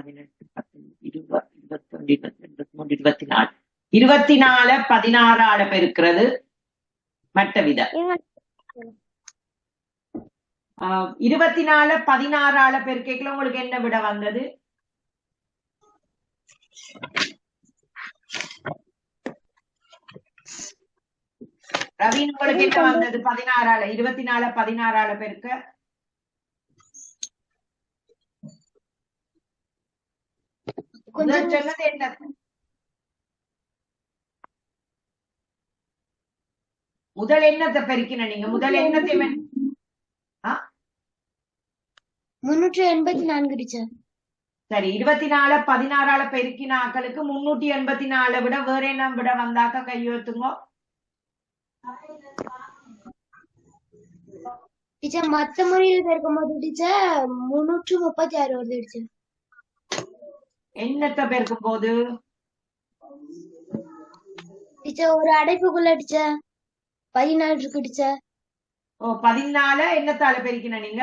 19 20 21 22 23 24 16 பெருக்கிறது மற்ற விதம். 24 16 பெருக்கைக்குள்ள உங்களுக்கு என்ன விட வந்தது? ரவீன் உங்களுக்கு என்ன வந்தது? 16 24 16 பெருக்க சொன்னது என்ன? முதல் என்னத்தை பெருக்கின நீங்க? முதல் என்னத்தை 384 டீச்சர். சரி 24 16 பெருக்கின ஆக்களுக்கு 384 விட வேற என்ன விட வந்தாக்க கையெழுத்துங்க. டீச்சர் மத்த முறையில் பெருக்கும்போது டீச்சர் 336 வருது டீச்சர். என்னத்தை பெருக்கும் போது? டீச்சர் ஒரு அடைப்புக்குள்ள டீச்சர் 14 இருக்கு டீச்சர். 14 என்னத்தால பெருக்கின நீங்க?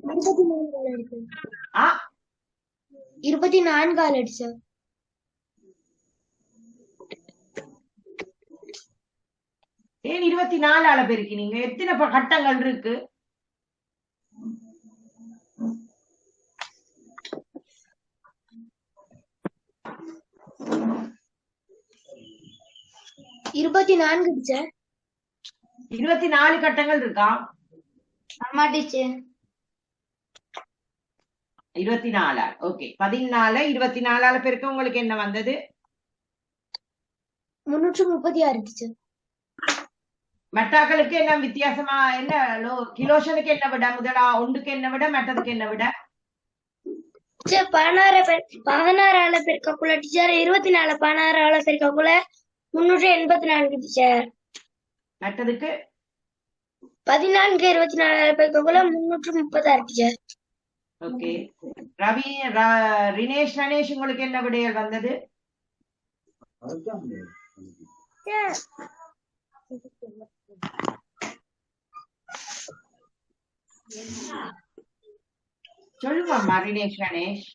24 டீச்சர். ஏன் 24 பெருக்கினீங்க? எத்தனை கட்டங்கள் இருக்கு? டீச்சர். 24 கட்டங்கள் இருக்கா? ஆமா டீச்சர். 24. ஓகே 14 24 பெருக்க உங்களுக்கு என்ன வந்தது? 336 டீச்சர். மெட்டாக்களுக்கு என்ன வித்தியாசமா? என்ன கிலோஷனுக்கு என்ன விட? முதலா ஒன்றுக்கு என்ன விட, மெட்டதுக்கு என்ன விட? 16 பெருக்கக்குள்ள டீச்சர் 24 16 பெருக்கக்குள்ள 384 டீச்சர். மெட்டதுக்கு 14 24 பெருக்கக்குள்ள 336 டீச்சர். ஓகே ரவி ரினேஷ் கணேஷ் உங்களுக்கு என்ன விடையல் வந்தது? சொல்லுவாம்மா ரினேஷ் கணேஷ்.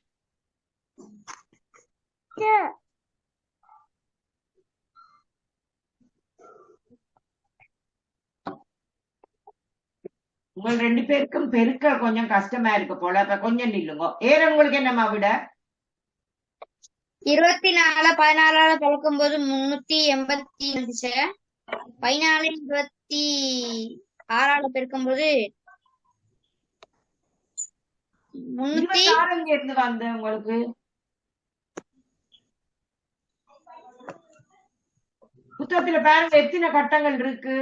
உங்கள் 2 பேருக்கும் பெருக்க கொஞ்சம் கஷ்டமா இருக்கு போல. அப்ப கொஞ்சம் நில்லுங்க. ஏற உங்களுக்கு என்னம்மா விட? 24 16 பெருக்கும்போது 380 14 26 பெருக்கும்போது 26 இருந்து வந்து உங்களுக்கு புத்தகத்துல பாருங்க எத்தனை கட்டங்கள் இருக்கு.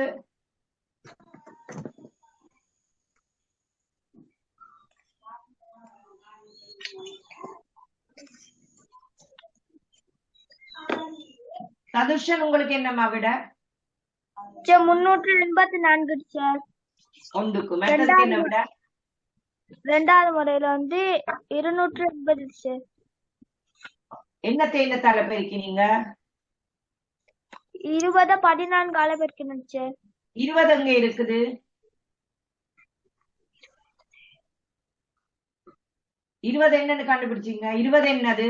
சதுஷன் உங்களுக்கு என்னம்மா விட? 384 டீச்சர். ஒன்றுக்கு மெட்டதுக்கு என்ன விட? ரெண்டாவது முறையில 280 டீச்சர். என்னத்தை என்னத்தால பெருக்கினீங்க? 20 14 பெருக்கணும் டீச்சர். 20 அங்க இருக்குது. 20 என்னன்னு கண்டுபிடிச்சீங்க? 20 என்னது?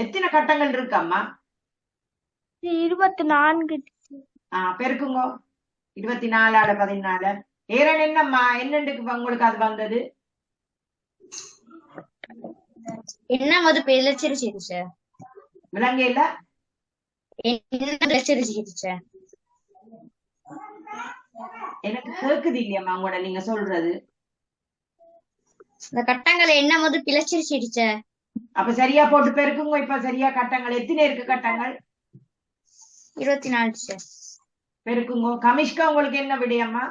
எத்தனை கட்டங்கள் இருக்கு அம்மா? 24 பெருக்குங்க 24 14. ஏரன் என்னம்மா என்னண்டுக்கு உங்களுக்கு அது வந்தது? என்ன மது பிழைச்சிருச்சு டீச்சர். விளங்க இல்ல? என்ன பிழைச்சிருச்சு டீச்சர். எனக்கு கேக்குது இல்லையம்மா உங்களோட நீங்க சொல்றது. இந்த கட்டங்களை என்ன மது பிழைச்சிருச்சு டீச்சர். அப்ப சரியா போட்டு பெருக்குங்க. இப்ப சரியா கட்டங்கள் எத்தனை இருக்கு கட்டங்கள்? 24 டீச்சர். பெருக்குங்க. கமிஷ்கா உங்களுக்கு என்ன விடையம்மா?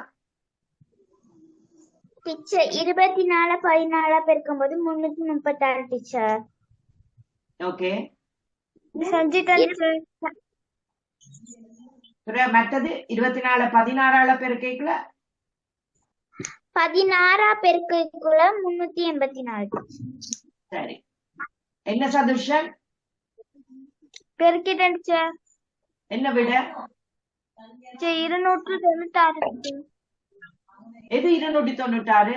டீச்சர் 24 14 பெருக்கும்போது 336 டீச்சர். ஓகே செஞ்சுட்டேன் டீச்சர். மற்றது 24 16 பெருக்கைக்குள்ள 16 பெருக்குள்ள 384. சரி. என்ன சதுஷன்? பெருக்கிட்டேன் டீச்சர். என்ன விட? 296 டீச்சர். எது 296?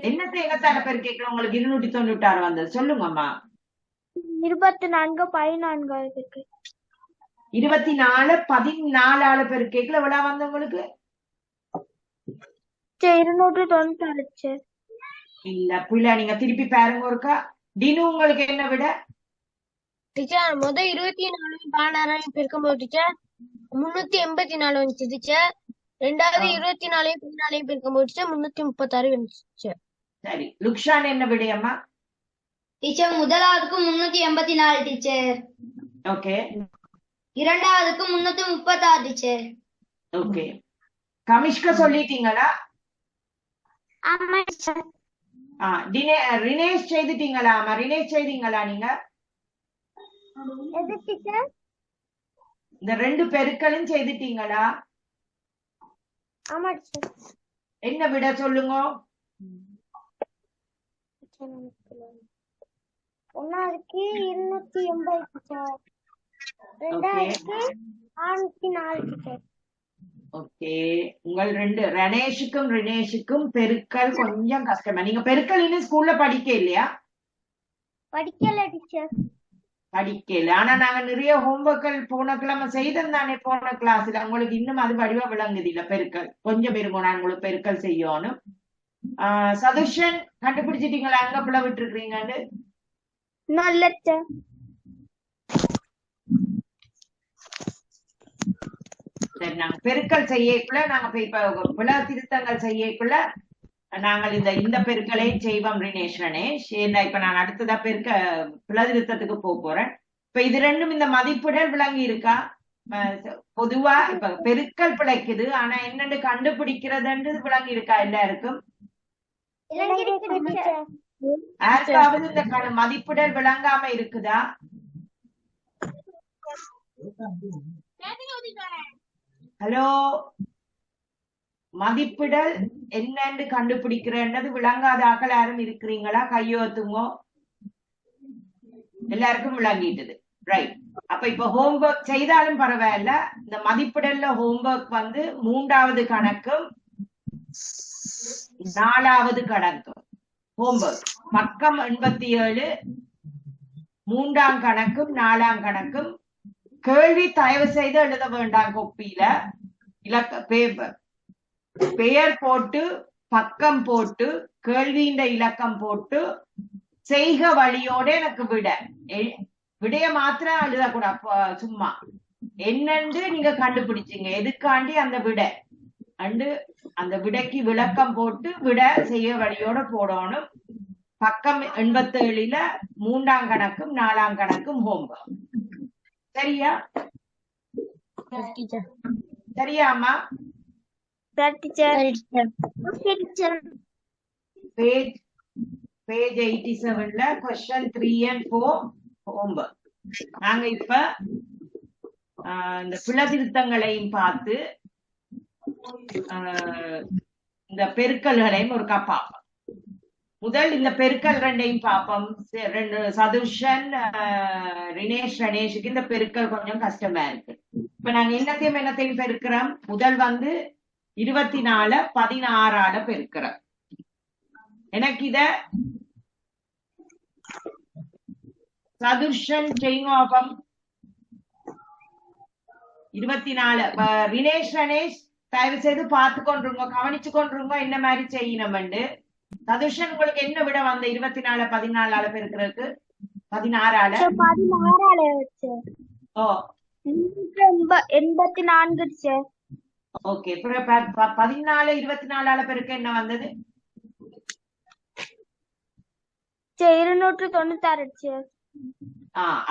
என்னத்தை எங்கத்தான பேர் கேட்கணும் உங்களுக்கு 296 வந்தது சொல்லுங்கம்மா. 24 14 இருக்கு. 24 14 பேர் கேட்கல எவ்வளவு வந்து உங்களுக்கு? 296 இல்ல பிள்ளை நீங்க திருப்பி பாருங்க ஒருக்கா. டினு உங்களுக்கு என்ன விட? டீச்சர் முத 24 16 பெருக்கும்போது டீச்சர் 384 வந்துச்சு டீச்சர். ரெண்டாவது 24 14 பெருக்கும்போது டீச்சர் 336 வந்துச்சு. சரி. லுக்ஷான் என்ன விடையம்மா? டீச்சர் முதலாவதுக்கு 384 டீச்சர். ஓகே. இரண்டாவதுக்கு 336 டீச்சர். ஓகே. கமிஷ்கா சொல்லிட்டீங்களா? ஆமா டீச்சர். ரினேஷ் செய்துட்டீங்களா? ஆமா ரினேஷ் செய்தீங்களா நீங்க? எது டீச்சர்? இந்த 2 பெருக்களும் செய்துட்டீங்களா? ஆமா டீச்சர். என்ன விட சொல்லுங்க. ஒன்னாவதுக்கு 280 டீச்சர். ரெண்டாவதுக்கு 404 டீச்சர். ஓகே. உங்கள் 2 ரணேஷுக்கும் ரினேஷுக்கும் பெருக்கல் கொஞ்சம் கஷ்டமா. நீங்க பெருக்கல் இன்னும் ஸ்கூல்ல படிக்க இல்லையா? படிக்கல டீச்சர். படிக்கல. ஆனா நாங்க நிறைய ஹோம்ஒர்க்கள் போன கிழமை செய்தோம் தானே போன கிளாஸ்ல. உங்களுக்கு இன்னும் அது வடிவா விளங்குது இல்ல பெருக்கல். கொஞ்சம் பெருங்க நான் உங்களுக்கு பெருக்கல் செய்யணும். சதுஷன் கண்டுபிடிச்சிட்டீங்களா அங்க பிள்ளை விட்டு இருக்கீங்கன்னு? நல்ல டீச்சர். சரி. நாங்க பெருக்கல் செய்யக்குள்ள நாங்க இப்ப பிள்ளை திருத்தங்கள் செய்யக்குள்ள நாங்கள் இந்த பெருக்களையும் செய்வோம் ரினேஷ் ரணேஷ். இப்ப நான் அடுத்ததா பிள்ளை திருத்தத்துக்கு போறேன். இப்ப இது ரெண்டும் இந்த மதிப்புடல் விளங்கி இருக்கா? பொதுவா இப்ப பெருக்கல் பிழைக்குது ஆனா என்னன்னு கண்டுபிடிக்கிறதுன்றது விளங்கி இருக்கா எல்லாருக்கும்? யாருக்காவது இந்த மதிப்புடல் விளங்காம இருக்குதா? ஹலோ. மதிப்பிடல் என்னன்னு கண்டுபிடிக்கிறது விளங்காத ஆக்கள் யாரும் இருக்கிறீங்களா? கையோத்துங்கோ. எல்லாருக்கும் விளங்கிட்டுது. ரைட். அப்ப இப்ப ஹோம்ஒர்க் செய்தாலும் பரவாயில்ல. இந்த மதிப்பிடல்ல ஹோம்ஒர்க் வந்து 3வது கணக்கும் 4வது கணக்கும் ஹோம்ஒர்க் பக்கம் 87 3ஆம் கணக்கும் 4ஆம் கணக்கும். கேள்வி தயவு செய்து எழுத வேண்டாம் கொப்பியில. பேப்பர் பெயர் போட்டு பக்கம் போட்டு கேள்வியின் இலக்கம் போட்டு செய்க வழியோட எனக்கு விடைய மாத்திரம் எழுதக்கூடாது. சும்மா என்னன்னு நீங்க கண்டுபிடிச்சீங்க எதுக்காண்டி அந்த விடை அண்டு அந்த விடைக்கு விளக்கம் போட்டு விட செய்ய வழியோட போடணும். பக்கம் 87ல 3ஆம் கணக்கும் 4ஆம் கணக்கும் ஹோம்ஒர்க். சரியா? சரியாமா? பேஜ் 87ல question 3 and 4 ஹோம்ஒர்க். நாங்க இப்ப இந்த பிழை திருத்தங்களையும் பார்த்து இந்த பெருக்கல்களையும் ஒரு பார்ப்போம். முதல் இந்த பெருக்கல் 2ஐயும் பார்ப்போம். சதுஷன் ரினேஷ் ரணேஷுக்கு இந்த பெருக்கல் கொஞ்சம் கஷ்டமா இருக்கு. இப்ப நாங்க என்னத்தையும் பெருக்கிறோம். முதல் வந்து 24 16 பெருக்கிறோம். எனக்கு இத சதுர்ஷன் செய்வோம். 24 ரினேஷ் தயவு செய்து பார்த்து கொண்டிருங்க, கவனிச்சு கொண்டிருங்க என்ன மாதிரி செய்யணும். சதுர்ஷன் உங்களுக்கு என்ன விட வந்த 24 14 பெருக்கிறதுக்கு 16 16 ஓ 84 சார். ஓகே 14 24 பெருக்க என்ன வந்தது? 296 சார்.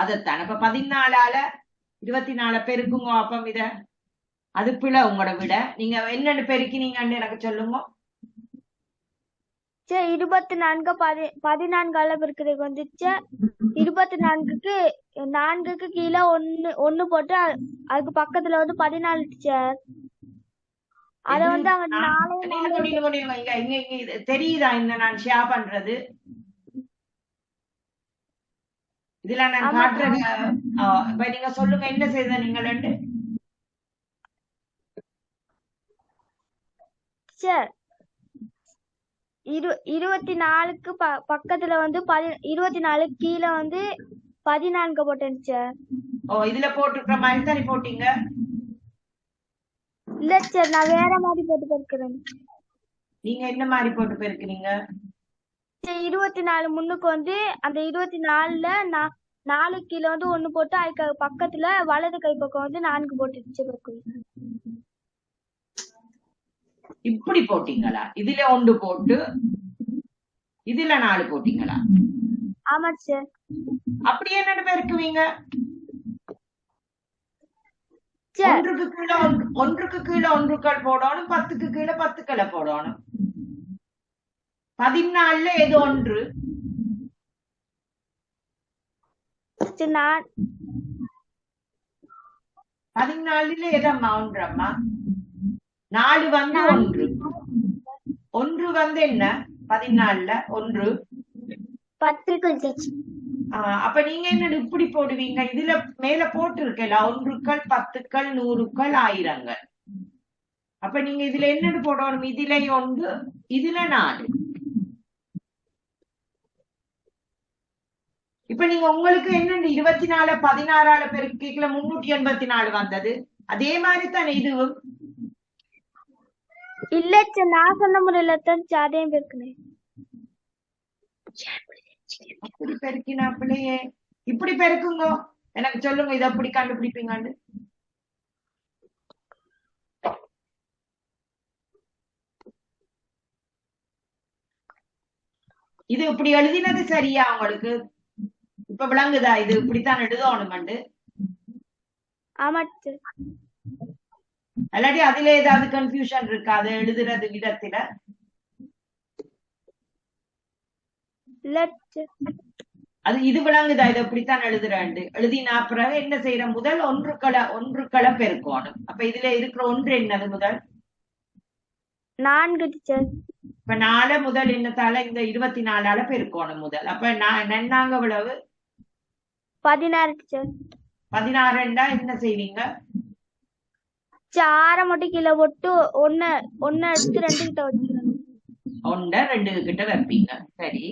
அதத்தான். அப்ப 14 24 பெருக்குங்க. அப்ப இத அது பிழை உங்களோட விட. நீங்க என்னன்னு பெருக்கினீங்கன்னு எனக்கு சொல்லுங்க. 24 14 பெருக்கிறதுக்கு வந்துச்சு. 24க்கு 4க்கு கீழே ஒண்ணு போட்டு அதுக்கு பக்கத்துல வந்து 14 சார். அத வந்து தெரியுதா இந்த நான் ஷேர் பண்றது? இதுல நான் காட்டுறது. இப்ப நீங்க சொல்லுங்க என்ன செய்த நீங்க ரெண்டு சார். 24க்கு பக்கத்துல வந்து 24 கீழே வந்து 14 போட்டேன் சார். இதுல போட்டுக்கிற மாதிரி தானே போட்டீங்க? இல்ல சார், நான் வேற மாதிரி போட்டு பெருக்கிறேன். நீங்க என்ன மாதிரி போட்டு பெருக்கிறீங்க? 24 முன்னுக்கு வந்து அந்த 24ல 4 கீழே வந்து 1 போட்டு அதுக்கு பக்கத்துல வலது கை பக்கம் வந்து 4 போட்டு பெருக்கிறேன். இப்படி போட்டீங்களா? இதுல 1 போட்டு இதுல 4 போட்டீங்களா? ஆமா சார். அப்படியே என்ன பெருக்குவீங்க? ஒன்றுக்கு கீழே ஒன்றுக்கள் போடணும், 10க்கு கீழே 10க்களை போடணும். 14ல எது 1? 14ல எதம்மா 1 அம்மா? 4 வந்து 1 வந்து என்ன? 14ல 1 10. அப்ப நீங்க என்ன இப்படி போடுவீங்க? இதுல மேல போட்டு இருக்கல 1க்கள் 10க்கள் 100க்கள் 1000ங்கள். அப்ப நீங்க இதுல என்னன்னு போடணும்? இதுல 1 இதுல 4. இப்ப நீங்க உங்களுக்கு என்ன 24 16 பெருக்கிக்கல 384 வந்தது. அதே மாதிரி தானே இதுவும்? இல்ல சார், நான் சொன்ன முறையில தான் அதையும் பெருக்கினேன். அப்படி பெருக்கினாப்பிள்ளையே இப்படி பெருக்குங்க. எனக்கு சொல்லுங்க இதை எப்படி கண்டுபிடிப்பீங்கன்னு. இது இப்படி எழுதினது சரியா உங்களுக்கு இப்ப விளங்குதா? இது இப்படித்தான் எழுதணும்ண்டு. ஆமா. அல்லாட்டி அதுல ஏதாவது கன்ஃபியூஷன் இருக்கா அது எழுதுறது விதத்துல? அது இது விளங்குதா? இது இப்படித்தான் எழுதுறாண்டு எழுதினா பிறகு என்ன செய்யற? முதல் ஒன்றுக்களை பெருக்கணும். அப்ப இதுல இருக்கிற 1 என்னது? முதல் 4. இப்ப 4 முதல் என்னத்தால இந்த 24 பெருக்கணும் முதல். அப்ப நன்னாங்க விளவு 16. 16 என்ன செய்வீங்க? 6 மட்டும் கீழே போட்டு 1 எடுத்து 2 கிட்ட வச்சிருக்கேன். 1 2 கிட்ட வைப்பீங்க. சரி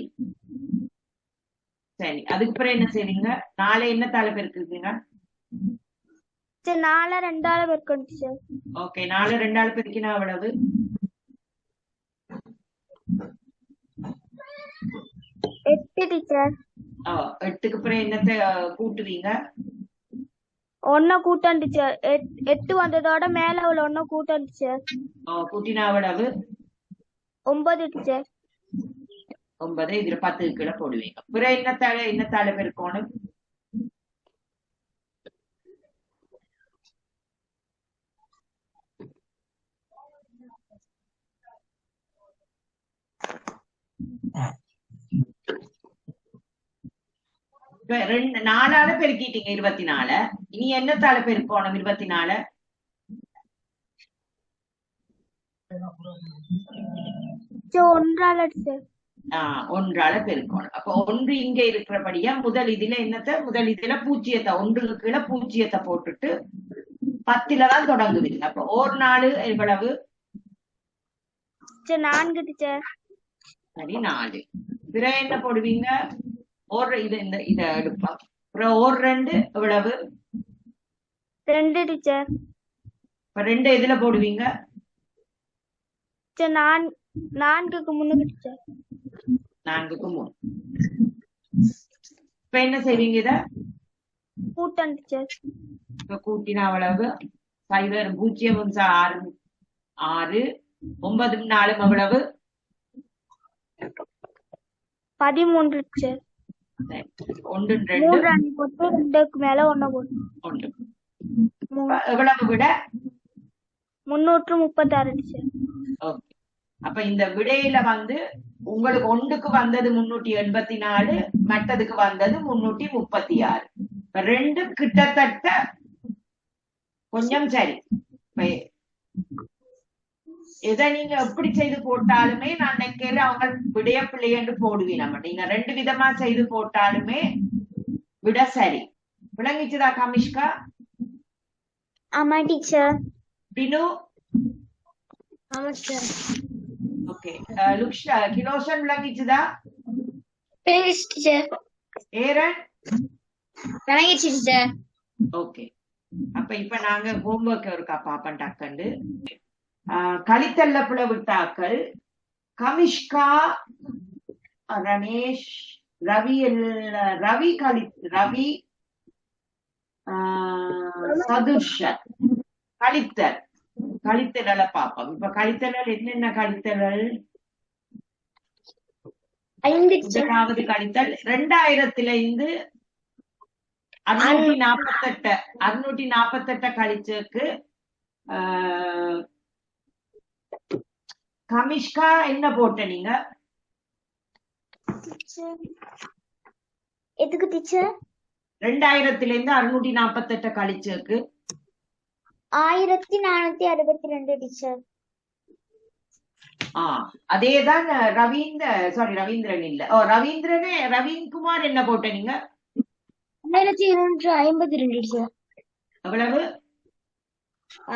சரி. அதுக்கு பிறகு என்ன செய்வீங்க? 4 என்ன தால பெருக்குறீங்க? 4 2ஆல பெருக்கணும் சார். ஓகே 4 2ஆல பெருக்கினா எவ்வளவு? 8 டீச்சர். 8க்கு பிறகு என்னத்தை கூட்டுவீங்க? 1 கூட்டம் டீச்சர். 8 வந்ததோட மேல உள்ள 1 கூட்டம் டீச்சர். கூட்டினா எவ்வளவு? 9 டீச்சர். 9 இதுல 10க்கு கீழே போடுவீங்க. பிறகு என்னத்தால பெருக்கணும்? இப்ப 4ஆல பெருக்கிட்டீங்க 24. இனி என்னத்தால பெருக்கணும் 24? 1ஆல டீச்சர். 1ஆல பெருக்கணும். அப்ப 1 இங்க இருக்கிறபடியா முதல் இதுல என்னத்த? முதல் இதுல 0 1க்கு கீழே 0 போட்டுட்டு 10 தான் தொடங்குவீங்க. அப்ப ஒரு நாள் எவ்வளவு? Teacher 4 teacher. சரி 4. பிறகு என்ன போடுவீங்க? இத எடுப்பா. அப்புறம் ஒரு 2 எவ்வளவு? 2 டீச்சர். இப்ப 2 எதுல போடுவீங்க? டீச்சர் 4க்கு 3 டீச்சர். 4க்கு 3. இப்ப என்ன செய்வீங்க? இத கூட்டம் டீச்சர். இப்ப கூட்டினா அவ்வளவு 5 0 6 6 9 4 எவ்வளவு? 13 டீச்சர். 1 2 3 அணி போட்டு 2க்கு மேல 1 போட்டு 1. எவ்வளவு விட? 336 டீச்சர். ஓகே. அப்ப இந்த விடையில வந்து உங்களுக்கு 1க்கு வந்தது 384, மற்றதுக்கு வந்தது 336. இப்ப 2 கிட்டத்தட்ட கொஞ்சம் சரி. எதை நீங்க எப்படி செய்து போட்டாலுமே நான் நினைக்கல அவங்க விடைய பிள்ளை என்று போடுவீங்க. நீங்க 2 விதமா செய்து போட்டாலுமே விட சரி. விளங்கிச்சுதா கமிஷ்கா? ஆமா டீச்சர். பினு? ஆமா டீச்சர். ஓகே. லுக்ஷா கிலோஷன் விளங்கிச்சுதா? விளங்கிச்சு டீச்சர். ஏரன்? விளங்கிச்சு டீச்சர். ஓகே. அப்ப இப்ப நாங்க ஹோம்வொர்க் இருக்கா பாப்பன் டக்கண்டு. கலித்தல்ல புலவிட்டாக்கள் கமிஷ்கா, ரமேஷ், ரவி சதுர்ஷன் கழித்தல பாப்போம். இப்ப கழித்தல் என்னென்ன கழித்தல்? 5வது கழித்தல் 2000 648 கழிச்சதுக்கு கமிஷ்கா என்ன போட்ட நீங்க? எதுக்கு டீச்சர்? 2000 648 கழிச்சதுக்கு 1462 டீச்சர். அதேதான் ரவீந்திரன் இல்ல. ரவீன்குமார் என்ன போட்ட நீங்க? 1252 டீச்சர். எவ்வளவு?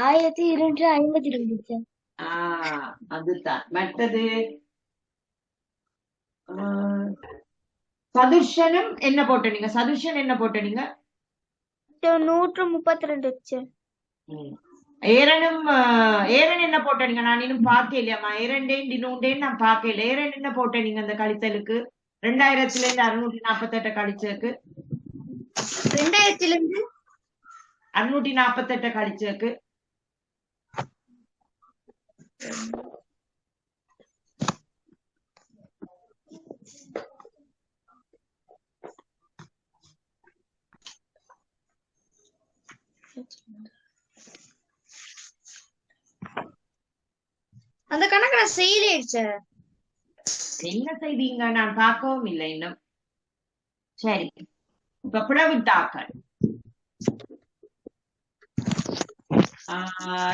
1252 டீச்சர். அதுதான். மற்றது சதுர்ஷனும் என்ன போட்ட நீங்க? சதுர்ஷன் என்ன போட்ட நீங்க? 132 டீச்சர். ஏரன் என்ன போட்ட நீங்க? நான் இன்னும் பாக்கலையாமா. ஏரண்டேன் நான் பாக்கல. ஏரன் என்ன போட்ட நீங்க அந்த கழித்தலுக்கு? 2000 648 கழிச்சதுக்கு 2000 648 கழிச்சதுக்கு அந்த கணக்கு நான் செய்யலையே. என்ன செய்வீங்க? நான் பார்க்கவும் இல்லை இன்னும். சரி, இப்ப பிளவிட்டாக்கள்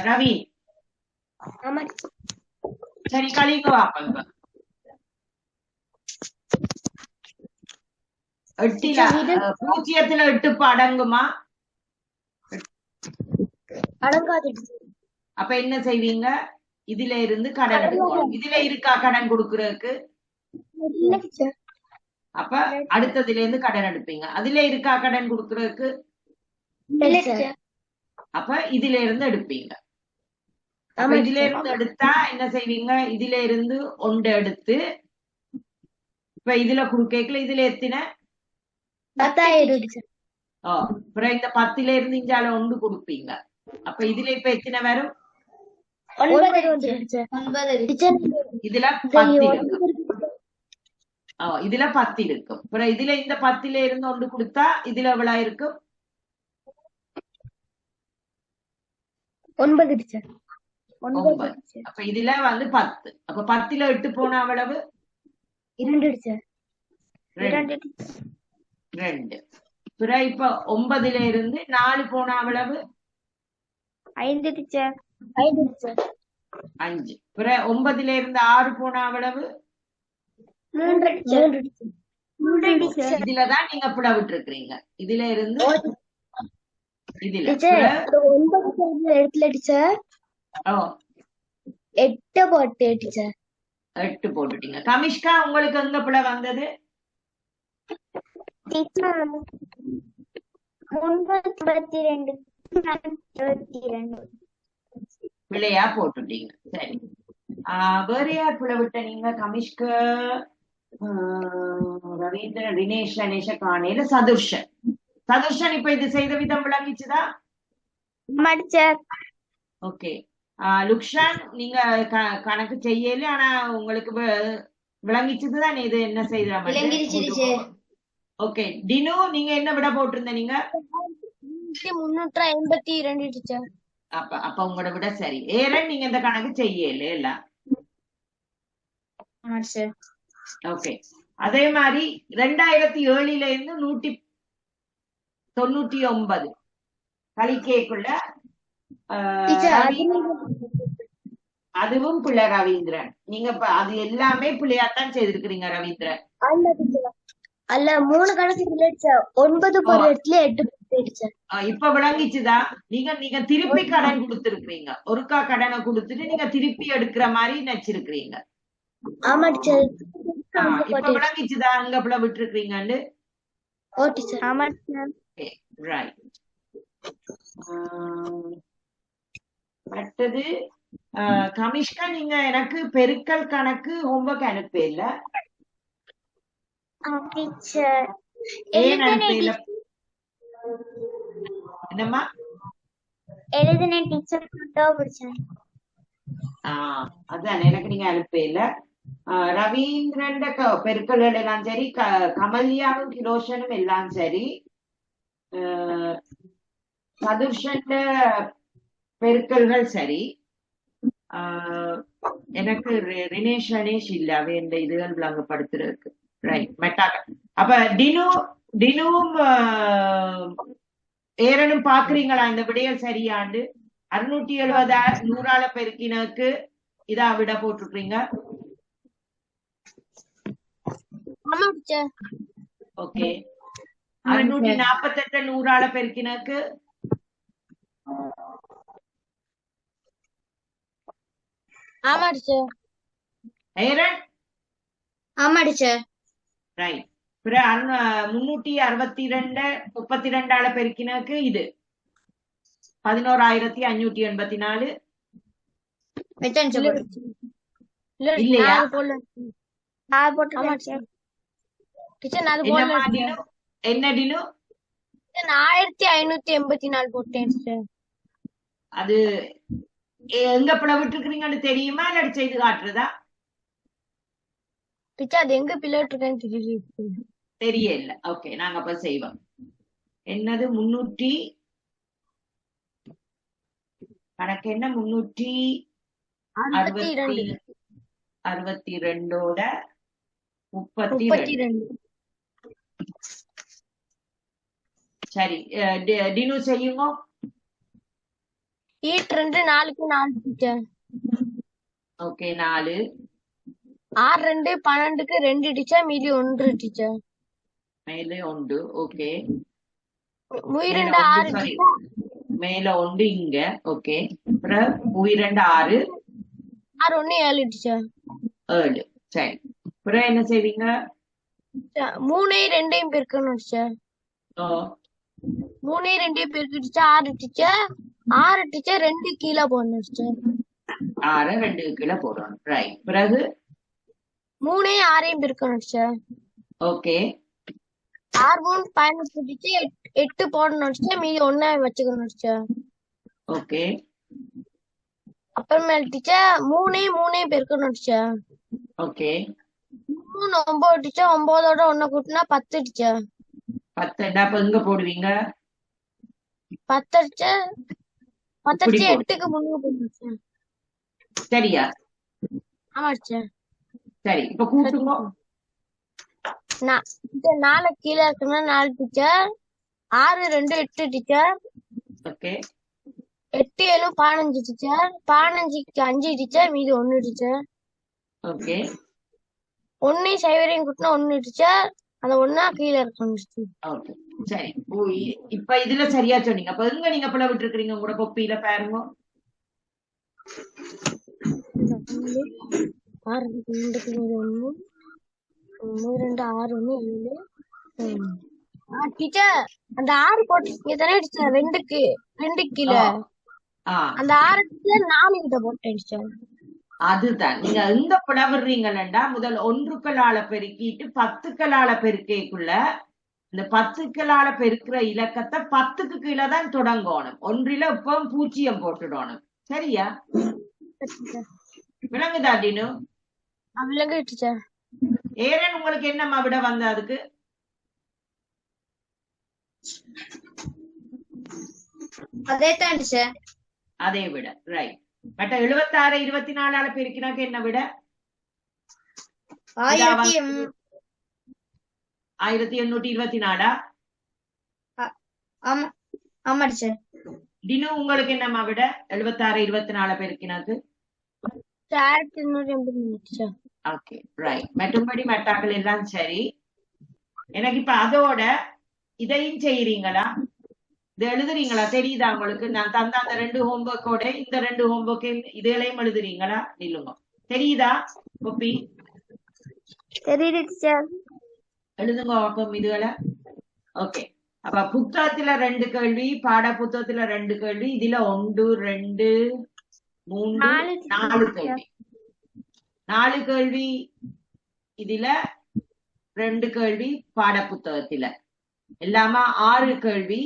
ரவி. சரி, கழிக்க வாப்பங்க. 0ல 8 அடங்குமா? அடங்காது. அப்ப என்ன செய்வீங்க? இதுல இருந்து கடன் எடுக்கணும். இதுல இருக்கா கடன் கொடுக்கறதுக்கு? அப்ப அடுத்ததுல இருந்து கடன் எடுப்பீங்க. அதுல இருக்கா கடன் கொடுக்கறதுக்கு? அப்ப இதுல இருந்து எடுப்பீங்க. அப்ப இதுல இருந்து எடுத்தா என்ன செய்வீங்க? இதுல இருந்து 1 எடுத்து இப்ப இதுல குடுக்கல. இதுல எத்தனை? 10,000. அப்புறம் இந்த 10ல இருந்து இஞ்சால 1 கொடுப்பீங்க. அப்ப இதுல இப்ப எத்தனை வரும்? 9. இதுல 10 இருக்கும். இதுல 10 இருக்கும். அப்புறம் இதுல இந்த 10ல இருந்து 1 கொடுத்தா இதுல எவ்வளவு இருக்கும்? 9 டீச்சர். 9. அப்ப இதுல வந்து 10. அப்ப 10ல 8 போனா எவ்வளவு? 2 டீச்சர். 2. பிறகு இப்ப 9ல இருந்து 4 போனா எவ்வளவு? 5 டீச்சர். 5. பிறகு 9ல இருந்து 6 போனா எவ்வளவு? 3 டீச்சர். இதுலதான் நீங்க பிளவிட்டு இருக்கிறீங்க. இதுல இருந்து இதுல டீச்சர் 9 போடுற இடத்துல டீச்சர் ஓ 8 போட்டு டீச்சர் 8 போட்டுட்டீங்க. கமிஷ்கா உங்களுக்கு எங்க பிள்ளை வந்தது? டீச்சர் 322 22 பிள்ளையா போட்டுட்டீங்க. சரி. வேற யார் பிள்ளை விட்ட நீங்க? கமிஷ்க, ரவீந்திரன், தினேஷ், கணேஷ காணையில சதுர்ஷன். சதுர்ஷன் இப்ப இது செய்த விதம் விளங்கிச்சுதா? Teacher okay. லுக்ஷான் நீங்க கணக்கு செய்யல, ஆனா உங்களுக்கு விளங்கிச்சதுதான் இது என்ன செய்த விளங்கிருச்சு டீச்சர். ஓகே. டினு நீங்க என்ன விட போட்டிருந்த நீங்க? 352 டீச்சர். அப்ப உங்களோட விட சரி. ஏரன் நீங்க இந்த கணக்கு செய்யல இல்ல? ஓகே. அதே மாதிரி 2007 இருந்து 199 கலிக்கேக்குள்ள அதுவும் பிள்ளை ரவீந்திரன். நீங்க அது எல்லாமே பிள்ளையாத்தான் செய்திருக்கிறீங்க ரவீந்திரன். அல்ல 3 கணக்கு இல்ல டீச்சர். 9 போடுற இடத்துல 8 போட்டு டீச்சர். இப்ப விளங்கிச்சுதா? நீங்க திருப்பி கடன் கொடுத்திருக்கீங்க. ஒருக்கா கடனை கொடுத்துட்டு நீங்க திருப்பி எடுக்கிற மாதிரி நினைச்சிருக்கிறீங்க. ஆமா டீச்சர். இப்ப விளங்கிச்சுதா அங்க பிள்ளை விட்டு இருக்கீங்கன்னு? ஓ டீச்சர். ஆமா டீச்சர். ரைட். அடுத்தது கமிஷ்கா, நீங்க எனக்கு பெருக்கல் கணக்கு ஹோம்வொர்க் அனுப்பல. டீச்சர் ஏன் அனுப்பல? என்னம்மா? எழுதுன டீச்சர் போட்டோ பிடிச்சேன். அதான் எனக்கு நீங்க அனுப்பல. ரவீந்திரன் பெருக்கல் எல்லாம் சரி, கமல்யாவும் கிரோஷனும் எல்லாம் சரி, சதுர்ஷன் பெருக்கல்கள் சரி. எனக்கு ரினேஷ் கணேஷ் இல்ல, அவ இந்த இதுகள் விளங்கப்படுத்துறதுக்கு. ரைட். மெட்டாக அப்ப டினுவும் ஏரனும் பாக்குறீங்களா இந்த விடையல் சரியாண்டு? 670 100ஆல பெருக்கினக்கு இதா விட போட்டுருக்கீங்க. ஓகே. 648 100ஆல பெருக்கினக்கு ஏரன்? ஆமா டீச்சர். ரைட். 362 32ஆல பெருக்கினக்கு இது 11,584 இல்லையா? என்ன டினு? 1584 போட்டேன். அது எங்க பிள்ளை விட்டு இருக்கிறீங்கன்னு தெரியுமா இல்ல செய்து காட்டுறதா? அது எங்க பிள்ளை இருக்கேன்னு தெரியல. ஓகே, நாங்க அப்ப செய்வோம். என்னது 300 கணக்கு என்ன? 362 32 சரி. டினு செய்யுங்க. 2 4க்கு 4 டீச்சர். ஓகே. 4 6 2 12க்கு 2 டீச்சர். மீதி 1 டீச்சர். மேல 1. ஓகே. உயிரெண்டு 6 மேல 1 இங்க. ஓகே. அப்புறம் உயிரெண்டு 6 6 1 7 டீச்சர். 7. சரி. அப்புறம் என்ன செய்வீங்க? 3 2 பெருக்கணும் டீச்சர். 3 2 பெருக்கு டீச்சர் 6 டீச்சர். 6 டீச்சர் 2 கீழே போடணும் டீச்சர். 6 2 கீழே போடணும். ரைட். பிறகு 3 6 பெருக்கணும் டீச்சர். ஓகே. 6 3 18 டீச்சர். 8 போடணும் டீச்சர். மீதி 1 வச்சுக்கணும் டீச்சர். ஓகே. அப்புறமேல் டீச்சர் 3 3 பெருக்கணும் டீச்சர். ஓகே. 3 9 டீச்சர். 9ஓட 1 கூட்டினா 10 டீச்சர். 10 அப்ப எங்க போடுவீங்க? 10 டீச்சர். 10 டீச்சர் 8க்கு முன்னுக்கு போடணும் டீச்சர். சரியா? ஆமா டீச்சர். சரி. இப்ப கூட்டுங்க. 4 கீழே இருக்குன்னா 4 டீச்சர். 6 2 8 டீச்சர். ஓகே. 8 7 15 டீச்சர். 15க்கு 5 டீச்சர். மீதி 1 டீச்சர். ஓகே. 1 சைவரையும் கூட்டினா 1 டீச்சர். அந்த 1 கீழே இருக்கணும் டீச்சர். ஓகே. சரி இப்ப இதுல சரியா சொன்னீங்க. அப்ப எங்க நீங்க பிள்ளை விட்டு இருக்கிறீங்க உங்களோட கொப்பியில பாருங்க. 6 டீச்சர் அந்த 6 போட்டுருக்கீங்க தானே டீச்சர் 2 கீழே அந்த 6 4 கிட்ட போட்டேன் டீச்சர். அதுதான் நீங்க எங்க பிளவுறீங்களா முதல் 1களால பெருக்கிட்டு 10களால பெருக்கைக்குள்ள இந்த 10களால பெருக்கிற இலக்கத்தை 10க்கு கீழே தான் தொடங்கணும். 1ல இப்ப 0 போட்டுடணும். சரியா? விளங்குதா டினு? விளங்கு டீச்சர். ஏரன் உங்களுக்கு என்னம்மா விட வந்த அதுக்கு? அதே தான் டீச்சர். அதே விட ரைட். மற்ற 76 24ஆல பெருக்கினாக்க என்ன விட? 1824. ஆமா டீச்சர். டினு உங்களுக்கு என்னம்மா விட 76 24 பெருக்கினாக்கு? 1280. Okay right. மற்றும்படி மட்டாக்கள் எல்லாம் சரி. எனக்கு இப்ப அதோட இதையும் செய்யறீங்களா? இது எழுதுறீங்களா? தெரியுதா உங்களுக்கு? நான் தந்த அந்த 2 ஹோம்ஒர்க்கோட இந்த 2 ஹோம்ஒர்க் இதுகளையும் எழுதுறீங்களா? இல்லுங்க தெரியுதா? கோப்பி தெரியுது டீச்சர். எழுதுங்க வாக்கம் இதுகளை. ஓகே. அப்ப புத்தகத்துல 2 கேள்வி, பாட புத்தகத்துல 2 கேள்வி, இதுல 1 2 3 4 கேள்வி. 4 கேள்வி இதுல, 2 கேள்வி பாட புத்தகத்துல, எல்லாமா 6 கேள்வி.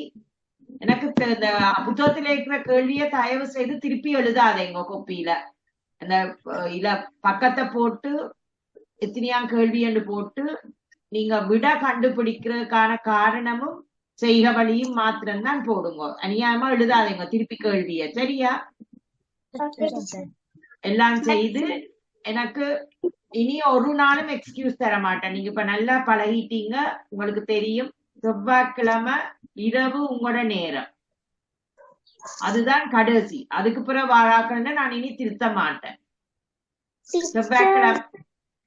எனக்கு இந்த புத்தகத்துல இருக்கிற கேள்வியை தயவு செய்து திருப்பி எழுதாதேங்க கொப்பியில. அந்த இல்ல பக்கத்தை போட்டு எத்தனையாம் கேள்வி என்று போட்டு நீங்க விட கண்டுபிடிக்கிறதுக்கான காரணமும் செய்க வழியும் மாத்திரம்தான் போடுங்க. அநியாயமா எழுதாதீங்க திருப்பி கேள்விய. சரியா? எல்லாம் செய்து எனக்கு இனி ஒரு நாளும் எக்ஸ்கியூஸ் தர மாட்டேன். நீங்க இப்ப நல்லா பழகிட்டீங்க, உங்களுக்கு தெரியும். செவ்வாய்க்கிழமை இரவு உங்களோட நேரம், அதுதான் கடைசி. அதுக்கு பிறகு வாழாக்கன்னு நான் இனி திருத்த மாட்டேன். செவ்வாய்க்கிழமை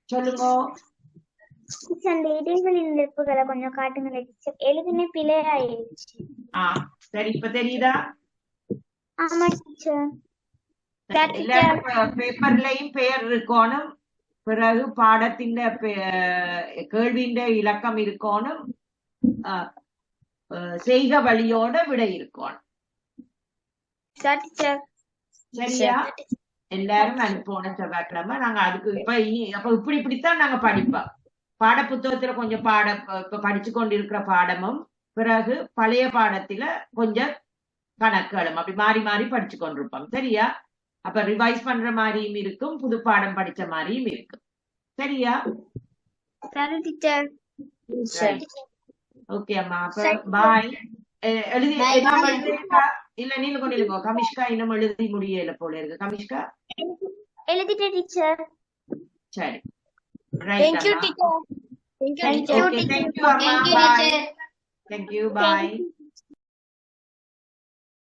சொல்லுங்க. அந்த இடைவெளியில் இருப்புகளை கொஞ்சம் காட்டுங்க. எழுதுனே பிழையாயிருச்சு. சரி இப்ப தெரியுதா? ஆமா டீச்சர். பேப்பர்லயும் பெயர் இருக்கணும், பிறகு பாடத்தின் கேள்வியின் இலக்கம் இருக்கணும், செய்க வழியோட விட இருக்கணும். சரியா? எல்லாரும் அனுப்பணும் செவ்வாய்க்கிழமை. நாங்க அதுக்கு இப்ப இப்படித்தான் நாங்க படிப்போம். பாட புத்தகத்துல கொஞ்சம் இப்ப படிச்சு கொண்டிருக்கிற பாடமும், பிறகு பழைய பாடத்துல கொஞ்சம் கணக்குகளும், அப்படி மாறி மாறி படிச்சு கொண்டிருப்போம். சரியா? அப்ப ரிவைஸ் பண்ற மாதிரியும் இருக்கும், புது பாடம் படிச்ச மாதிரியும் இருக்கும். சரியா? ஓகே அம்மா. அப்ப பாய். எழுதி இல்ல நீங்க கொண்டு இல்லைங்க. கமிஷ்கா இன்னும் எழுதி முடியல போல இருக்கு. கமிஷ்கா எழுதிட்டேன் டீச்சர். சரி. Thank you, teacher. Thank you, Amma. Bye. Thank you. Bye.